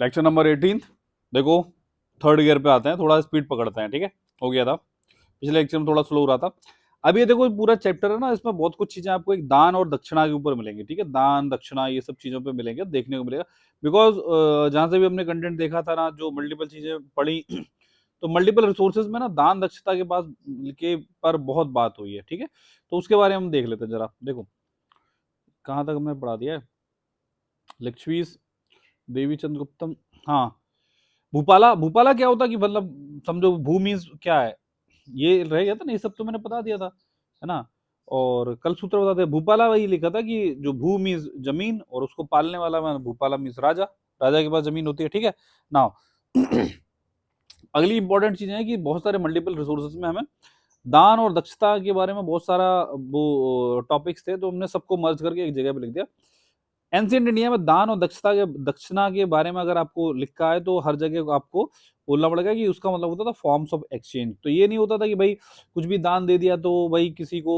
Lecture number 18। देखो third gear पे आते हैं, थोड़ा स्पीड पकड़ते हैं। ठीक है, हो गया था पिछले लेक्चर में, थोड़ा स्लो हो रहा था। अब ये देखो पूरा चैप्टर है ना, इसमें बहुत कुछ चीजें आपको एक दान और दक्षिणा के ऊपर मिलेंगी। ठीक है, दान दक्षिणा ये सब चीजों पे मिलेंगे, देखने को मिलेगा। बिकॉज जहां से भी हमने कंटेंट देखा था ना, जो मल्टीपल चीजें पढ़ी तो मल्टीपल रिसोर्सेज में ना दान दक्षता के पास के पर बहुत बात हुई है। ठीक है, तो उसके बारे में हम देख लेते हैं जरा। देखो कहाँ तक हमने पढ़ा दिया है। लक्ष्मी देवी चंद्रगुप्तम, हाँ। भूपाला, भूपाला क्या होता कि मतलब समझो भू मीन्स क्या है, ये रह गया था ना, ये सब तो मैंने बता दिया था, है ना। और कल सूत्र बताते हैं, भूपाला वही लिखा था कि जो भू मीन्स जमीन और उसको पालने वाला मैं भूपाला मीन्स राजा, राजा के पास जमीन होती है। ठीक है नाउ अगली इंपॉर्टेंट चीज है कि बहुत सारे मल्टीपल रिसोर्सेज में हमें दान और दक्षता के बारे में बहुत सारा वो टॉपिक्स थे, तो हमने सबको मर्ज करके एक जगह पे लिख दिया। एंशिएंट इंडिया में दान और दक्षिणा के बारे में अगर आपको लिखा है तो हर जगह आपको बोलना पड़ेगा कि उसका मतलब होता था फॉर्म्स ऑफ एक्सचेंज। तो ये नहीं होता था कि भाई कुछ भी दान दे दिया तो भाई किसी को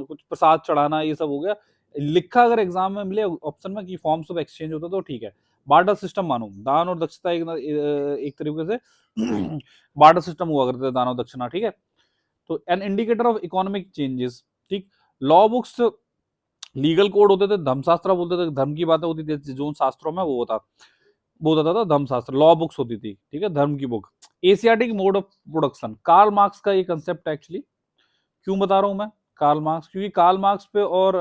कुछ प्रसाद चढ़ाना, ये सब हो गया। लिखा अगर एग्जाम में मिले ऑप्शन में कि फॉर्म्स ऑफ एक्सचेंज होता तो ठीक है। बार्टर सिस्टम मानो, दान और दक्षता एक तरीके से बार्टर सिस्टम हुआ करते थे, दान और दक्षिणा। ठीक है, तो an indicator of economic changes. ठीक, लॉ बुक्स लीगल कोड होते थे, धर्मशास्त्र बोलते थे, धर्म की बातें होती थी जो शास्त्रों में वो होता था धर्मशास्त्र, लॉ बुक्स होती थी। ठीक है, धर्म की book. Asiatic mode of production, Karl Marx का ये कंसेप्ट एक्चुअली क्यों बता रहा हूं मैं, कार्ल मार्क्स, क्योंकि कार्ल मार्क्स पे और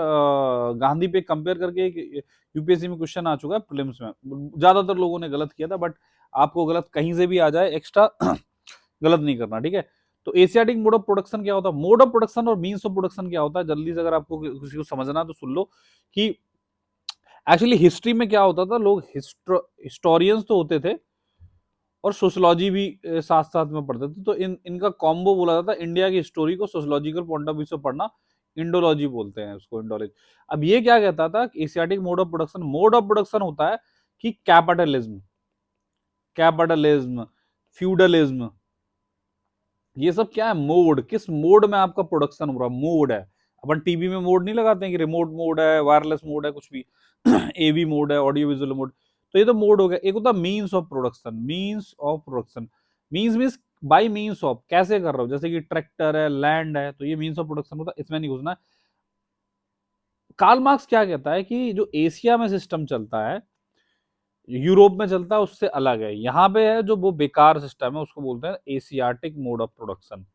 गांधी पे कंपेयर करके एक यूपीएससी में क्वेश्चन आ चुका है प्रीलिम्स में। ज्यादातर लोगों ने गलत किया था, बट आपको गलत कहीं से भी आ जाए, एक्स्ट्रा गलत नहीं करना। ठीक है, तो एशियाटिक मोड ऑफ प्रोडक्शन क्या होता है, मोड ऑफ प्रोडक्शन और मीन्स ऑफ प्रोडक्शन क्या होता है, जल्दी से अगर आपको किसी को समझना है तो सुन लो कि एक्चुअली हिस्ट्री में क्या होता था। लोग हिस्टोरियंस तो होते थे और सोशोलॉजी भी साथ साथ में पढ़ते थे, तो इनका कॉम्बो बोला जाता है। इंडिया की हिस्टोरी को सोशोलॉजिकल पॉइंट ऑफ व्यू से पढ़ना, इंडोलॉजी बोलते हैं उसको, इंडोलॉजी। अब ये क्या कहता था, एशियाटिक मोड ऑफ प्रोडक्शन होता है कि कैपिटलिज्म, फ्यूडलिज्म, ये सब क्या है, मोड, किस मोड में आपका प्रोडक्शन हो रहा है, मोड है। अपन टीवी में मोड नहीं लगाते हैं कि रिमोट मोड है, वायरलेस मोड है, कुछ भी एवी मोड है, ऑडियो विजुअल मोड। तो ये तो मोड हो गया। एक होता है means of production, means by means of, कैसे कर रहा हूं, जैसे कि ट्रैक्टर है, लैंड है, तो ये मीन्स ऑफ प्रोडक्शन होता है, इसमें नहीं घुसना। कार्ल मार्क्स क्या कहता है कि जो एशिया में सिस्टम चलता है, यूरोप में चलता है, उससे अलग है। यहाँ पे है जो वो बेकार सिस्टम है, उसको बोलते हैं Asiatic mode of production.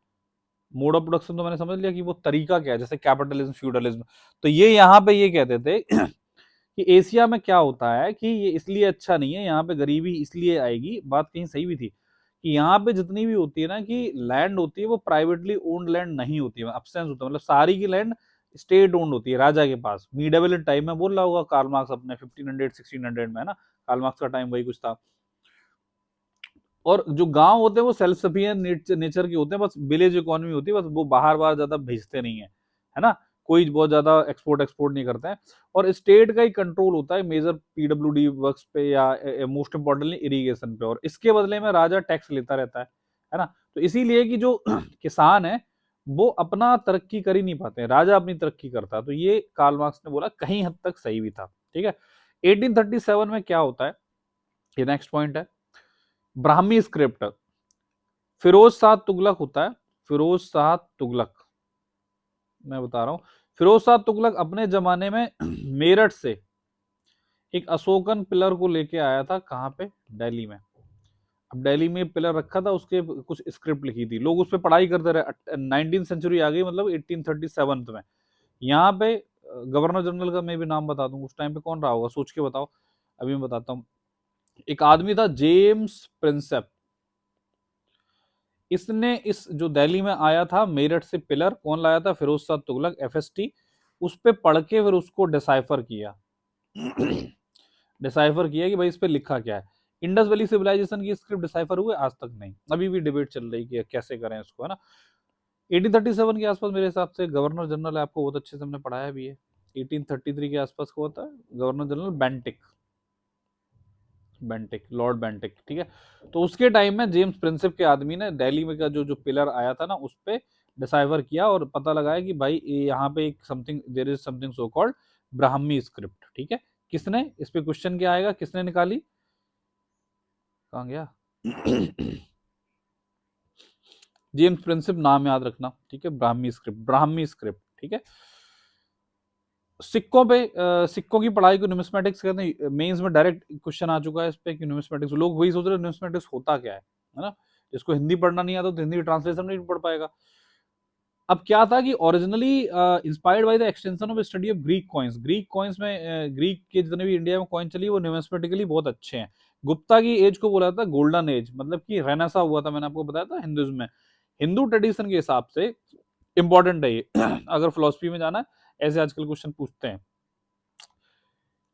Mode of production तो मैंने समझ लिया कि वो तरीका क्या है, जैसे कैपिटलिज्म, फ्यूडलिज्म। तो ये यहाँ पे ये कहते थे कि एशिया में क्या होता है कि ये इसलिए अच्छा नहीं है, यहाँ पे गरीबी इसलिए आएगी, बात कहीं सही भी थी, कि यहाँ पे जितनी भी होती है ना कि लैंड होती है, वो प्राइवेटली ओन्ड लैंड नहीं होती है, अब्सेंस होता है, मतलब सारी की लैंड स्टेट ओन्ड होती है, राजा के पास। मिडेवल टाइम में बोल रहा होगा कार्ल मार्क्स अपने 1500 1600 में, है ना, कार्ल मार्क्स का टाइम वही कुछ था। और जो गांव होते हैं वो सेल्फ सफिशिएंट नेचर के होते हैं, बस विलेज इकोनॉमी होती है, बस वो बाहर बाहर ज्यादा भेजते नहीं है ना, कोई बहुत ज्यादा एक्सपोर्ट नहीं करते हैं। और स्टेट का ही कंट्रोल होता है मेजर पीडब्ल्यूडी वर्क्स पे, या मोस्ट इंपॉर्टेंटली इरिगेशन पे, और इसके बदले में राजा टैक्स लेता रहता है ना। तो इसीलिए कि जो किसान है वो अपना तरक्की कर ही नहीं पाते हैं, राजा अपनी तरक्की करता है। तो ये कार्ल मार्क्स ने बोला, कहीं हद तक सही भी था। ठीक है, 1837 में क्या होता है, ये नेक्स्ट पॉइंट है, ब्राह्मी स्क्रिप्ट। फिरोज शाह तुगलक होता है, फिरोज शाह तुगलक, मैं बता रहा हूं। फिरोज शाह तुगलक अपने जमाने में मेरठ से एक अशोकन पिलर को लेके आया था, कहां पे, दिल्ली में। अब दिल्ली में पिलर रखा था, उसके कुछ स्क्रिप्ट लिखी थी, लोग उस पर पढ़ाई करते रहे। 19th सेंचुरी आ गई, मतलब 1837 में। यहाँ पे गवर्नर जनरल का मैं भी नाम बता दूं, उस टाइम पे कौन रहा होगा, सोच के बताओ, अभी मैं बताता हूँ। एक आदमी था जेम्स प्रिंसेप, इसने इस जो दिल्ली में आया था मेरठ से पिलर, कौन लाया था, फिरोज शाह तुगलक, एफएसटी। उस पे पढ़ के फिर उसको डिसाइफर किया डिसाइफर किया कि भाई इस पे लिखा क्या है। इंडस वैली सिविलाइजेशन की स्क्रिप्ट डिसाइफर हुए, आज तक नहीं, अभी भी डिबेट चल रही कि कैसे करें इसको, है ना। 1837 के आसपास मेरे हिसाब से गवर्नर जनरल है, आपको बहुत अच्छे से हमने पढ़ाया भी है। 1833 के आसपास को होता है governor general Bentinck, Lord Bentinck. ठीक है, तो उसके टाइम में जेम्स प्रिंसिप के आदमी ने दिल्ली में का जो जो पिलर आया था ना, उस पे डिसाइवर किया और पता लगाया कि भाई यहाँ पे एक something, there is something so called Brahmi script. ठीक है, किसने इस पे क्वेश्चन क्या आएगा, किसने निकाली, कहाँ गया? जेम्स प्रिंसिप नाम याद रखना, ठीक है। ब्राह्मी स्क्रिप्ट, ठीक है। सिक्कों पे सिक्कों की पढ़ाई को न्यूमिस्मेटिक्स कहते हैं। मेंस में डायरेक्ट क्वेश्चन आ चुका है इस पे कि न्यूमिस्मेटिक्स, लोग वही सोच रहे हैं न्यूमिस्मेटिक्स होता क्या है ना। जिसको हिंदी पढ़ना नहीं आता तो हिंदी ट्रांसलेशन नहीं पढ़ पाएगा। अब क्या था कि originally inspired by the extension of study of Greek coins में ग्रीक के जितने भी इंडिया में कॉइन चली वो न्यूमिस्मेटिकली बहुत अच्छे हैं। गुप्ता की एज को बोला था गोल्डन एज, मतलब कि रेनेसा हुआ था, मैंने आपको बताया था हिंदुइज्म में। हिंदू ट्रेडिशन के हिसाब से इंपॉर्टेंट है ये अगर फिलोसफी में जाना है, ऐसे आजकल क्वेश्चन पूछते हैं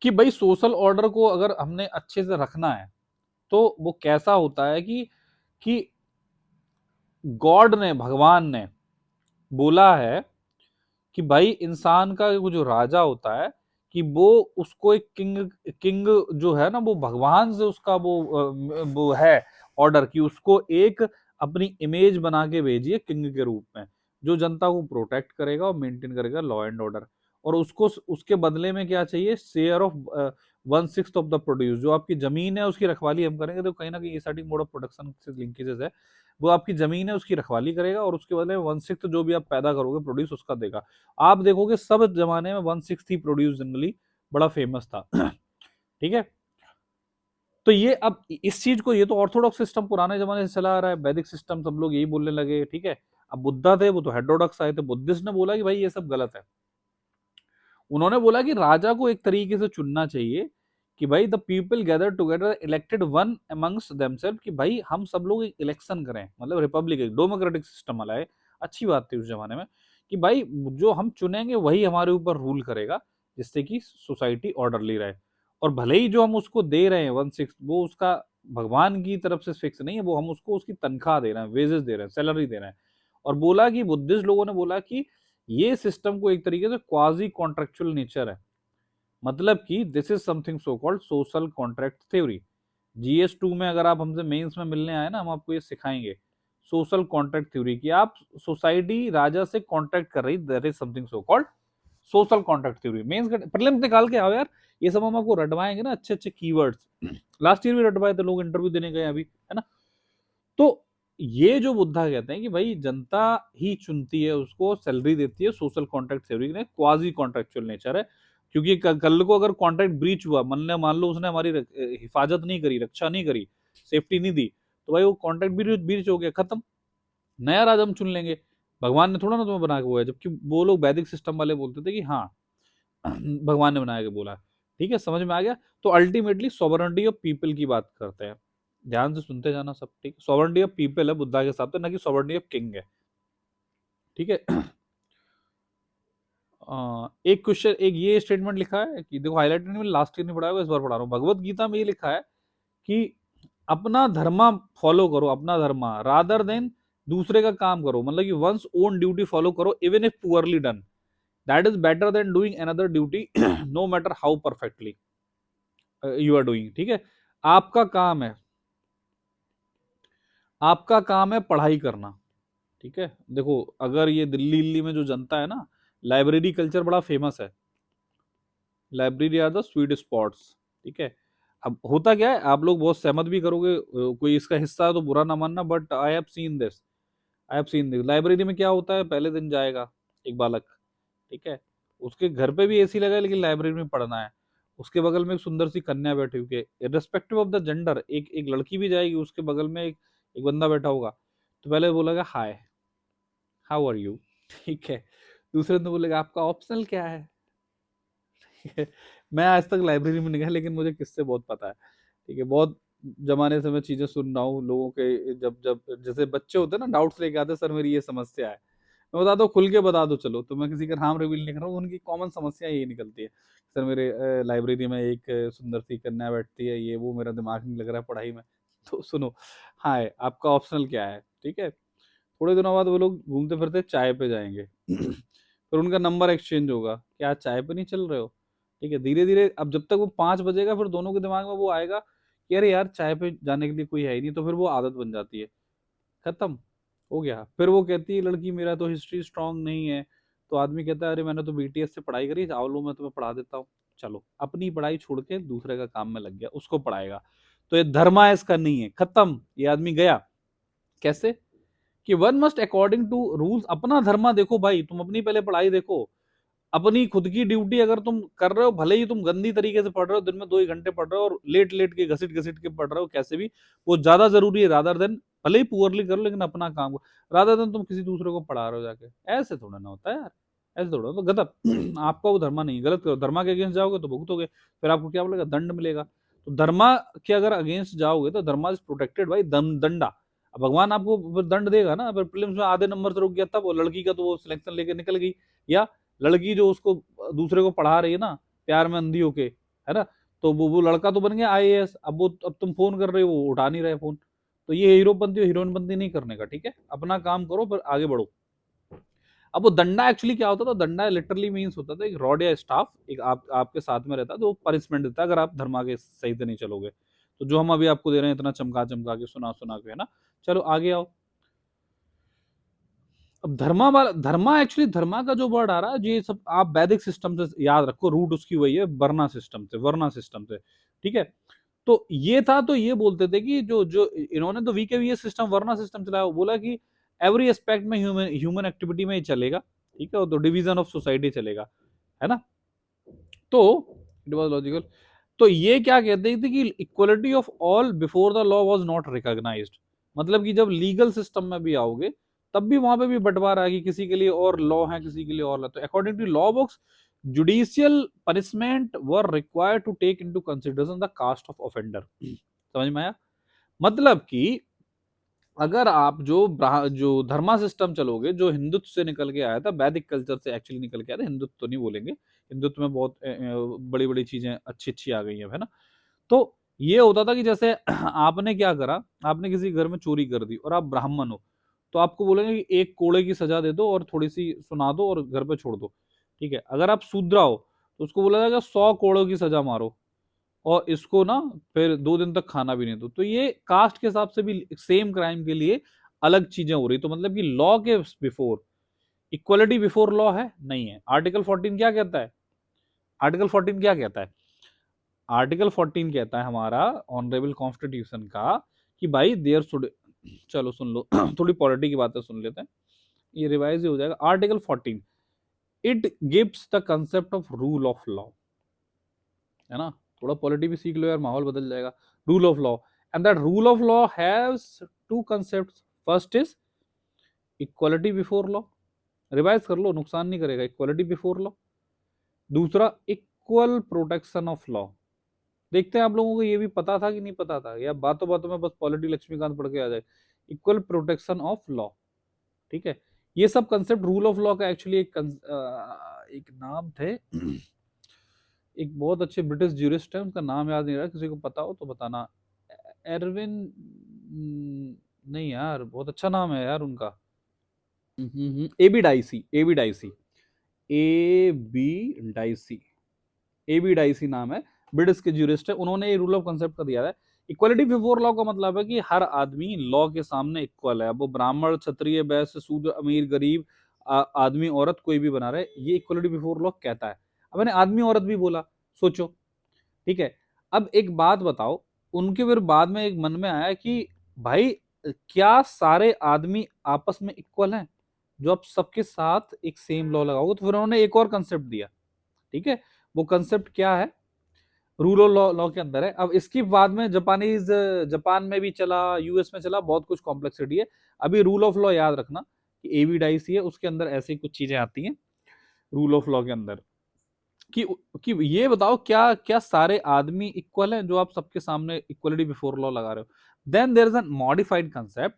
कि भाई सोशल ऑर्डर को अगर हमने अच्छे से रखना है तो वो कैसा होता है कि गॉड ने, भगवान ने बोला है कि भाई इंसान का वो जो राजा होता है कि वो उसको एक किंग किंग जो है ना वो भगवान से उसका वो है ऑर्डर कि उसको एक अपनी इमेज बना के भेजिए किंग के रूप में, जो जनता को प्रोटेक्ट करेगा और मेंटेन करेगा लॉ एंड ऑर्डर। और उसको उसके बदले में क्या चाहिए? Share of 1/6 of the produce. जो आपकी जमीन है उसकी रखवाली हम करेंगे, तो कहीं ना कहीं स्टार्टिंग मोड ऑफ प्रोडक्शन से लिंकेजेस है। वो आपकी जमीन है उसकी रखवाली करेगा और उसके बदले में 1/6 जो भी आप पैदा करोगे प्रोड्यूस उसका देगा। आप देखोगे सब जमाने में 1/6 ही प्रोड्यूस जनरली बड़ा फेमस था ठीक है। तो ये अब इस चीज को, ये तो ऑर्थोडॉक्स सिस्टम पुराने जमाने से चला आ रहा है, वैदिक सिस्टम सब लोग यही बोलने लगे, ठीक है। अब बुद्धा थे, वो तो हेटेरोडॉक्स आए थे, बुद्धिस्ट ने बोला कि भाई ये सब गलत है। उन्होंने बोला कि राजा को एक तरीके से चुनना चाहिए कि भाई the people gather together elected one amongst themself, कि भाई हम सब लोग एक इलेक्शन करें, मतलब रिपब्लिक एक डेमोक्रेटिक सिस्टम वाला है। अच्छी बात थी उस जमाने में कि भाई जो हम चुनेंगे वही हमारे ऊपर रूल करेगा, जिससे कि सोसाइटी ऑर्डरली रहे। और भले ही जो हम उसको दे रहे हैं 1/6 वो उसका भगवान की तरफ से फिक्स नहीं है, वो हम उसको उसकी तनख्वाह दे रहे हैं, वेजेस दे रहे हैं, सैलरी दे रहे हैं। और बोला कि बुद्धिस्ट लोगों ने बोला कि ये सिस्टम को एक तरीके से क्वाजी कॉन्ट्रेक्चुअल नेचर है, मतलब कि this is something so called social contract theory. GS2 में अगर आप हमसे मेंस में मिलने आए ना, हम आपको ये सिखाएंगे सोशल कॉन्ट्रैक्ट थ्योरी की। आप सोसाइटी राजा से कॉन्ट्रैक्ट कर रही, that is something so called social contract theory. Mains prelims निकाल के आओ यार, ये सब हम आपको रटवाएंगे ना, अच्छे अच्छे कीवर्ड्स। लास्ट ईयर भी रटवाए थे लोग, इंटरव्यू देने गए अभी, है ना। तो ये जो बुद्धा कहते हैं कि भाई जनता ही चुनती है, उसको सैलरी देती है, सोशल कॉन्ट्रैक्ट थ्योरी ने क्वाजी कॉन्ट्रेक्चुअल नेचर है। क्योंकि कल को अगर कॉन्ट्रैक्ट ब्रीच हुआ, मान लो उसने हमारी हिफाजत नहीं करी, रक्षा नहीं करी, सेफ्टी नहीं दी, तो भाई वो कॉन्ट्रैक्ट ब्रीच हो गया, खत्म, नया राजा हम चुन लेंगे। भगवान ने थोड़ा ना तुम्हें बना के हुआ है, जबकि वो लोग वैदिक सिस्टम वाले बोलते थे कि हाँ भगवान ने बना के बोला। ठीक है, समझ में आ गया। तो अल्टीमेटली सॉवरेनिटी ऑफ पीपल की बात करते हैं, ध्यान से सुनते जाना सब, ठीक। सॉवरेनिटी ऑफ पीपल है बुद्धा के हिसाब से, ना कि सॉवरेनिटी ऑफ किंग है, ठीक है। एक क्वेश्चन, एक ये स्टेटमेंट लिखा है कि देखो, हाईलाइटेड नहीं, लास्ट ईयर नहीं पढ़ा होगा, इस बार पढ़ा रहा हूँ। भगवत गीता में ये लिखा है कि अपना धर्मा फॉलो करो, अपना धर्मा रादर देन दूसरे का काम करो, मतलब कि वंस ओन ड्यूटी फॉलो करो even if poorly done, that is better than doing another duty no matter how perfectly you are doing, ठीक है। आपका काम है, आपका काम है पढ़ाई करना, ठीक है। देखो अगर ये दिल्ली दिल्ली में जो जनता है ना, लाइब्रेरी कल्चर बड़ा फेमस है, library are the sweet spots, ठीक है। अब होता क्या है, आप लोग बहुत सहमत भी करोगे, कोई इसका हिस्सा है तो बुरा ना मानना, but I have seen this, I have seen this. Library में क्या होता है, पहले दिन जाएगा एक बालक, ठीक है, उसके घर पे भी एसी लगा है लेकिन लाइब्रेरी में पढ़ना है। उसके बगल में एक सुंदर सी कन्या बैठी हुई है, इर्रेस्पेक्टिव ऑफ द जेंडर, एक एक लड़की भी जाएगी, उसके बगल में एक बंदा बैठा होगा, तो पहले बोलेगा हाय, हाउ आर यू, ठीक है। दूसरे दिन बोलेगा आपका ऑप्शनल क्या है मैं आज तक लाइब्रेरी में नहीं गया लेकिन मुझे किससे बहुत पता है, ठीक है। बहुत जमाने से मैं चीजें सुन रहा हूँ लोगों के, जब जब जैसे बच्चे होते हैं ना, डाउट्स लेके आते हैं, सर मेरी ये समस्या है, मैं बताता हूँ, खुल के बता दो, चलो, तो मैं किसी का नाम रिवील नहीं कर रहा हूँ, उनकी कॉमन समस्या यही निकलती है, सर मेरे लाइब्रेरी में एक सुंदर सी कन्या बैठती है, ये वो, मेरा दिमाग नहीं लग रहा है पढ़ाई में तो सुनो, हाय आपका ऑप्शनल क्या है, ठीक है। थोड़े दिनों बाद वो लोग घूमते फिरते चाय पे जाएंगे फिर उनका नंबर एक्सचेंज होगा, क्या आज चाय पे नहीं चल रहे हो, ठीक है। धीरे धीरे अब जब तक वो 5 बजेगा, फिर दोनों के दिमाग में वो आएगा कि अरे यार चाय पे जाने के लिए कोई है ही नहीं, तो फिर वो आदत बन जाती है, खत्म हो गया। फिर वो कहती है लड़की मेरा तो हिस्ट्री स्ट्रांग नहीं है, तो आदमी कहता है अरे मैंने तो BTS से पढ़ाई करी, आओ लो मैं तुम्हें पढ़ा देता हूँ, चलो, अपनी पढ़ाई छोड़ के दूसरे का काम में लग गया, उसको पढ़ाएगा। तो ये धर्मा इसका नहीं है, खत्म, ये आदमी गया। कैसे कि one must according to rules, अपना धर्मा देखो भाई, तुम अपनी पहले पढ़ाई देखो, अपनी खुद की ड्यूटी अगर तुम कर रहे हो, भले ही तुम गंदी तरीके से पढ़ रहे हो, दिन में 2 ही घंटे पढ़ रहे हो और लेट लेट के घसीट घसीट के पढ़ रहे हो, कैसे भी वो ज्यादा जरूरी है रादर देन, भले ही पुअरली करो लेकिन अपना काम रादर देन तुम किसी दूसरे को पढ़ा रहे हो जाके। ऐसे थोड़ा ना होता है यार, ऐसे थोड़ा, तो गलत आपका वो धर्मा नहीं, गलत करो, धर्मा के अगेंस्ट जाओगे तो भुगतोगे, फिर आपको क्या बोलेगा, दंड मिलेगा। तो धर्मा के अगर अगेंस्ट जाओगे तो धर्मा इज प्रोटेक्टेड बाई दंडा। अब भगवान आपको दंड देगा ना, अगर प्रीलिम्स में आधे नंबर से रुक गया था वो लड़की का, तो वो सिलेक्शन लेके निकल गई, या लड़की जो उसको दूसरे को पढ़ा रही है ना प्यार में अंधी होके, है ना, तो वो लड़का तो बन गया आईएएस, अब तुम फोन कर रहे हो, वो उठा नहीं रहे फोन। तो ये हीरोपंती और हीरोइनपंती नहीं करने का, ठीक है, अपना काम करो फिर आगे बढ़ो। अब वो दंडा एक्चुअली क्या होता था, दंडा लिटरली मीन्स होता था एक रॉड या स्टाफ, एक आपके साथ में रहता, तो पनिशमेंट देता अगर आप धर्मा के सही से नहीं चलोगे। तो जो हम अभी आपको दे रहे हैं इतना चमका चमका के, सुना सुना के, है ना। चलो आगे आओ। अब धर्मा वाला, धर्मा एक्चुअली धर्मा का जो वर्ड आ रहा है, ये सब आप वैदिक सिस्टम से याद रखो, रूट उसकी वही है वर्णा सिस्टम से, वर्णा सिस्टम से, ठीक है। तो ये था, तो ये बोलते थे कि जो जो इन्होंने तो वीके सिस्टम वर्णा सिस्टम चलाया, बोला कि एवरी एस्पेक्ट में ह्यूमन ह्यूमन एक्टिविटी में ही चलेगा, ठीक है, तो डिवीजन ऑफ सोसाइटी चलेगा, है ना। तो इट वाज लॉजिकल। तो ये क्या कहते थे कि equality of all before the law was not recognised, मतलब कि जब लीगल सिस्टम में भी आओगे तब भी वहां पे भी बंटवारा है कि किसी के लिए और लॉ है, किसी के लिए और लॉ। तो according to law books judicial punishment were required to take into consideration the caste of offender. समझ में आया, मतलब कि अगर आप जो धर्मा सिस्टम चलोगे, जो हिंदुत्व से निकल के आया था, वैदिक कल्चर से एक्चुअली निकल के आया था, हिंदुत्व तो नहीं बोलेंगे, हिंदुत्व में बहुत बड़ी बड़ी चीजें अच्छी अच्छी आ गई हैं, है ना। तो ये होता था कि जैसे आपने क्या करा, आपने किसी घर में चोरी कर दी और आप ब्राह्मण हो, तो आपको बोलेंगे कि 1 कोड़े की सजा दे दो और थोड़ी सी सुना दो और घर पे छोड़ दो, ठीक है। अगर आप शूद्र हो तो उसको बोला जाएगा 100 कोड़ों की सजा मारो और इसको ना फिर 2 दिन तक खाना भी नहीं दो। तो ये कास्ट के हिसाब से भी सेम क्राइम के लिए अलग चीजें हो रही। तो मतलब कि लॉ के बिफोर, इक्वलिटी बिफोर लॉ है नहीं है। आर्टिकल 14 क्या कहता है, आर्टिकल 14 क्या कहता है, आर्टिकल 14 कहता है हमारा ऑनरेबल कॉन्स्टिट्यूशन का कि भाई देयर शुड, चलो सुन लो थोड़ी पॉलिटी की बातें सुन लेते हैं, ये रिवाइज ही हो जाएगा। Article 14 it gives the concept of rule of law, है ना, थोड़ा पॉलिटी भी सीख लो यार, माहौल बदल जाएगा। Rule of law, and that rule of law has 2 concepts, first is equality before law, revise कर लो नुकसान नहीं करेगा, इक्वालिटी बिफोर लॉ। दूसरा इक्वल प्रोटेक्शन ऑफ लॉ। देखते हैं आप लोगों को ये भी पता था कि नहीं पता था, या बातों बातों में बस पॉलिटी लक्ष्मीकांत पढ़ के आ जाए। इक्वल प्रोटेक्शन ऑफ लॉ, ठीक है। ये सब कंसेप्ट रूल ऑफ लॉ का एक्चुअली एक नाम थे एक बहुत अच्छे ब्रिटिश ज्यूरिस्ट है, उनका नाम याद नहीं रहा, किसी को पता हो तो बताना। एरविन, नहीं यार बहुत अच्छा नाम है यार उनका, A B Dicey, A B Dicey, A B Dicey, A B Dicey नाम है, ब्रिटिश के ज्यूरिस्ट है, उन्होंने ये रूल ऑफ कंसेप्ट का दिया है। इक्वलिटी बिफोर लॉ का मतलब है कि हर आदमी लॉ के सामने इक्वल है, अब वो ब्राह्मण क्षत्रिय वैश्य शूद्र अमीर गरीब आदमी औरत कोई भी बना रहे, ये इक्वलिटी बिफोर लॉ कहता है। अब मैंने आदमी औरत भी बोला, सोचो, ठीक है। अब एक बात बताओ, उनके फिर बाद में एक मन में आया कि भाई क्या सारे आदमी आपस में इक्वल हैं, जो आप सबके साथ एक सेम लॉ लगाओगे। तो फिर उन्होंने एक और कंसेप्ट दिया, ठीक है, वो कंसेप्ट क्या है, रूल ऑफ लॉ, लॉ के अंदर है। अब इसके बाद में जापानीज, जापान में भी चला, यूएस में चला, बहुत कुछ कॉम्प्लेक्सिटी है। अभी रूल ऑफ लॉ याद रखना कि एवी डाइसी है, उसके अंदर ऐसी कुछ चीजें आती हैं रूल ऑफ लॉ के अंदर कि ये बताओ क्या क्या सारे आदमी इक्वल हैं, जो आप सबके सामने इक्वलिटी बिफोर लॉ लगा रहे हो। Then there is a modified concept,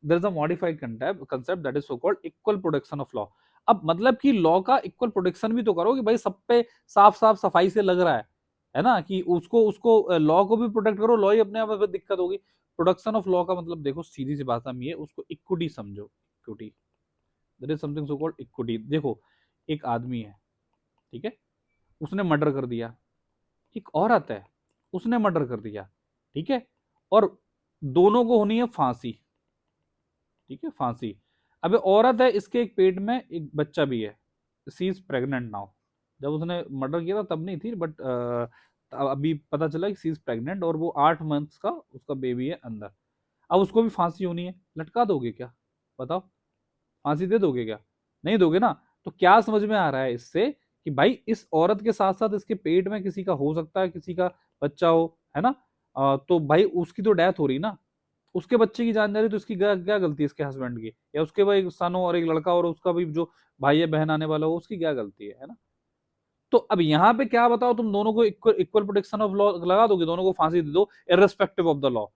there is a modified concept that is so called equal protection of law. अब मतलब कि लॉ का इक्वल प्रोटेक्शन भी तो करो कि भाई सब पे साफ साफ सफाई से लग रहा है ना, कि उसको उसको लॉ को भी प्रोटेक्ट करो, लॉ ही अपने आप में दिक्कत होगी। प्रोटेक्शन ऑफ लॉ का मतलब देखो सीधी सी भाषा में ये, उसको इक्विटी समझो, equity, there is something so called equity. देखो एक आदमी है, ठीक है, उसने मर्डर कर दिया, एक औरत है, उसने मर्डर कर दिया, ठीक है, और दोनों को होनी है फांसी, ठीक है, फांसी। अब औरत है, इसके एक पेट में एक बच्चा भी है, सी इज प्रेग्नेंट नाउ। जब उसने मर्डर किया था तब नहीं थी, बट अभी पता चला कि सी इज प्रेग्नेंट और वो 8 मंथ्स का उसका बेबी है अंदर, अब उसको भी फांसी होनी है, लटका दोगे क्या? बताओ, फांसी दे दोगे क्या? नहीं दोगे ना। तो क्या समझ में आ रहा है इससे कि भाई इस औरत के साथ साथ इसके पेट में किसी का हो सकता है, किसी का बच्चा हो, है ना। तो भाई उसकी तो डेथ हो रही ना, उसके बच्चे की जान जा रही, तो इसकी क्या क्या गलती है इसके हस्बैंड की, या उसके भाई एक सन हो और एक लड़का और उसका भी जो भाई या बहन आने वाला हो, उसकी क्या गलती है ना। तो अब यहाँ पे क्या बताओ, तुम दोनों को equal equal protection of law लगा दोगे, दोनों को फांसी दे दो irrespective of the law.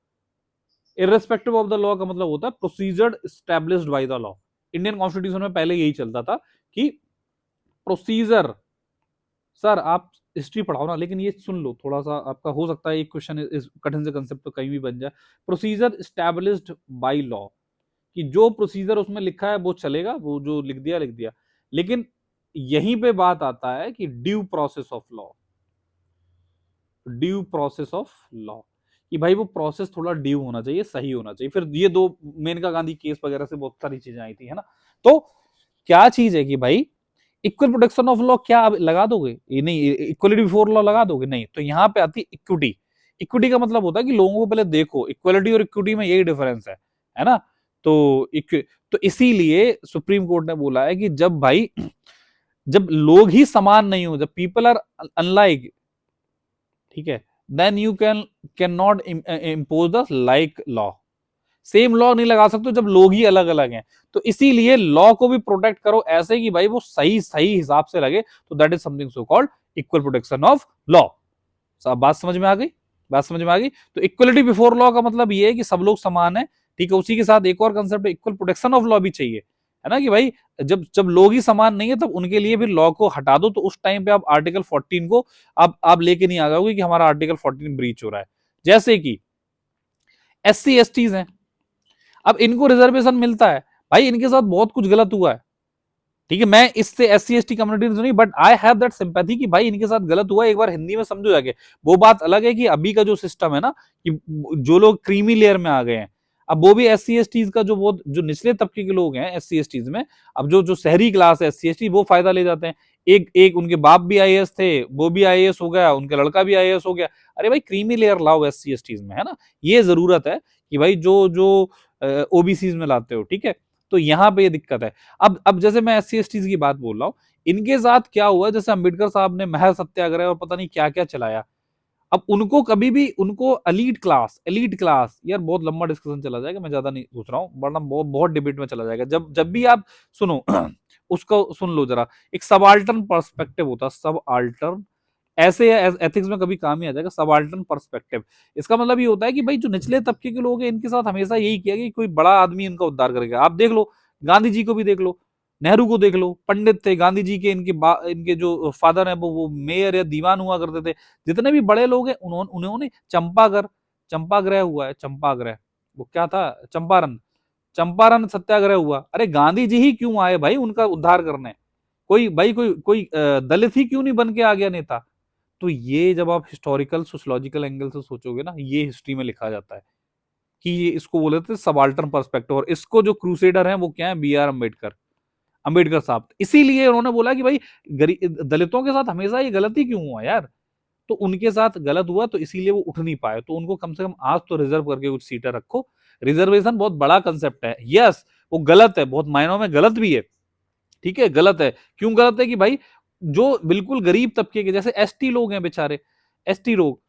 Irrespective of the law का मतलब होता है procedure established by the law. Indian constitution में पहले यही चलता था कि प्रोसीजर, सर आप हिस्ट्री पढ़ाओ ना, लेकिन ये सुन लो थोड़ा सा, आपका हो सकता है एक क्वेश्चन इस कठिन से कंसेप्ट तो कहीं भी बन जाए। प्रोसीजर एस्टैब्लिश्ड बाय लॉ, कि जो प्रोसीजर उसमें लिखा है वो चलेगा, वो जो लिख दिया लिख दिया। लेकिन यहीं पे बात आता है कि due process of law, due process of law, कि भाई वो प्रोसेस थोड़ा ड्यू होना चाहिए, सही होना चाहिए। फिर ये दो मेनका गांधी केस वगैरह से बहुत सारी चीजें आई थी, है ना। तो क्या चीज है कि भाई इक्वल प्रोटेक्शन ऑफ लॉ क्या आप लगा दोगे? ये नहीं, इक्वलिटी बिफोर लॉ लगा दोगे? नहीं। तो यहां पे आती है इक्विटी। इक्विटी का मतलब होता है कि लोगों को पहले देखो, इक्वलिटी और इक्विटी में यही डिफरेंस है ना। तो तो इसीलिए सुप्रीम कोर्ट ने बोला है कि जब भाई जब लोग ही समान नहीं हो, जब पीपल आर अनलाइक, ठीक है, then you can not impose the like law. Same law नहीं लगा सकते जब लोग ही अलग अलग हैं। तो इसीलिए लॉ को भी प्रोटेक्ट करो ऐसे कि भाई वो सही सही हिसाब से लगे। तो that is something so called equal protection of law. बात समझ में आ गई? बात समझ में आ गई। तो इक्वलिटी बिफोर लॉ का मतलब ये है कि सब लोग समान है, ठीक है। उसी के साथ एक और concept equal protection of law भी चाहिए, है ना, कि भाई जब जब लोग ही समान नहीं है तब उनके लिए भी लॉ को हटा दो। तो उस टाइम पे आप आर्टिकल 14 को आप लेके नहीं आ जाओगे कि हमारा आर्टिकल 14 ब्रीच हो रहा है। जैसे कि SC STs हैं, अब इनको रिजर्वेशन मिलता है, भाई इनके साथ बहुत कुछ गलत हुआ है, ठीक है। मैं इससे SC ST कम्युनिटी नहीं, but I have that sympathy कि भाई इनके साथ गलत हुआ, एक बार हिंदी में समझो जाके। वो बात अलग है कि अभी का जो सिस्टम है ना, कि जो लोग क्रीमी लेयर में आ गए हैं, अब वो भी SC STs का जो बहुत जो निचले तबके के लोग हैं SC STs में, अब जो जो शहरी क्लास है SC ST, वो फायदा ले जाते हैं। एक एक उनके बाप भी IAS थे, वो भी IAS हो गया, उनका लड़का भी IAS हो गया। अरे भाई क्रीमी लेयर लाओ SC STs में, है ना। ये जरूरत है कि भाई जो जो OBCs में लाते हो, ठीक है। तो यहाँ पे ये दिक्कत है। अब जैसे मैं SC STs की बात बोल रहा हूँ, इनके साथ क्या हुआ, जैसे अंबेडकर साहब ने महल सत्याग्रह और पता नहीं क्या क्या चलाया। अब उनको कभी भी उनको एलीट क्लास यार, बहुत लंबा डिस्कशन चला जाएगा, मैं ज्यादा नहीं पूछ रहा हूँ, वरना बहुत बहुत डिबेट में चला जाएगा। जब जब भी आप सुनो उसको सुन लो जरा, एक सबाल्टर्न पर्सपेक्टिव होता है, सबाल्टर्न, ऐसे एथिक्स में कभी काम ही आ जाएगा, सबाल्टर्न पर्सपेक्टिव। इसका मतलब ये होता है कि भाई जो निचले तबके के लोग हैं इनके साथ हमेशा यही किया कि कोई बड़ा आदमी इनका उद्धार करेगा। आप देख लो, गांधी जी को भी देख लो, नेहरू को देख लो, पंडित थे गांधी जी के, इनके जो फादर है वो मेयर या दीवान हुआ करते थे। जितने भी बड़े लोग हैं उन्होंने चंपाग्रह हुआ है, चंपाग्रह, वो क्या था, चंपारण सत्याग्रह हुआ। अरे गांधी जी ही क्यों आए भाई उनका उद्धार करने? कोई भाई कोई दलित ही क्यों नहीं बन के आ गया नेता? तो ये जब आप हिस्टोरिकल सोशियोलॉजिकल एंगल से सोचोगे ना, ये हिस्ट्री में लिखा जाता है कि ये इसको बोले थे सबाल्टर्न पर्सपेक्टिव। और इसको जो क्रूसेडर है वो क्या है, BR अम्बेडकर, अम्बेडकर साहब। इसीलिए उन्होंने बोला कि भाई दलितों के साथ हमेशा ये गलती क्यों हुआ यार। तो उनके साथ गलत हुआ तो इसीलिए वो उठ नहीं पाए, तो उनको कम से कम आज तो रिजर्व करके कुछ सीटें रखो। रिजर्वेशन बहुत बड़ा कंसेप्ट है, यस वो गलत है, बहुत मायनों में गलत भी है, ठीक है, गलत है। क्यों गलत है? कि भाई जो बिल्कुल गरीब तबके के, जैसे ST लोग हैं बेचारे, ST लोग,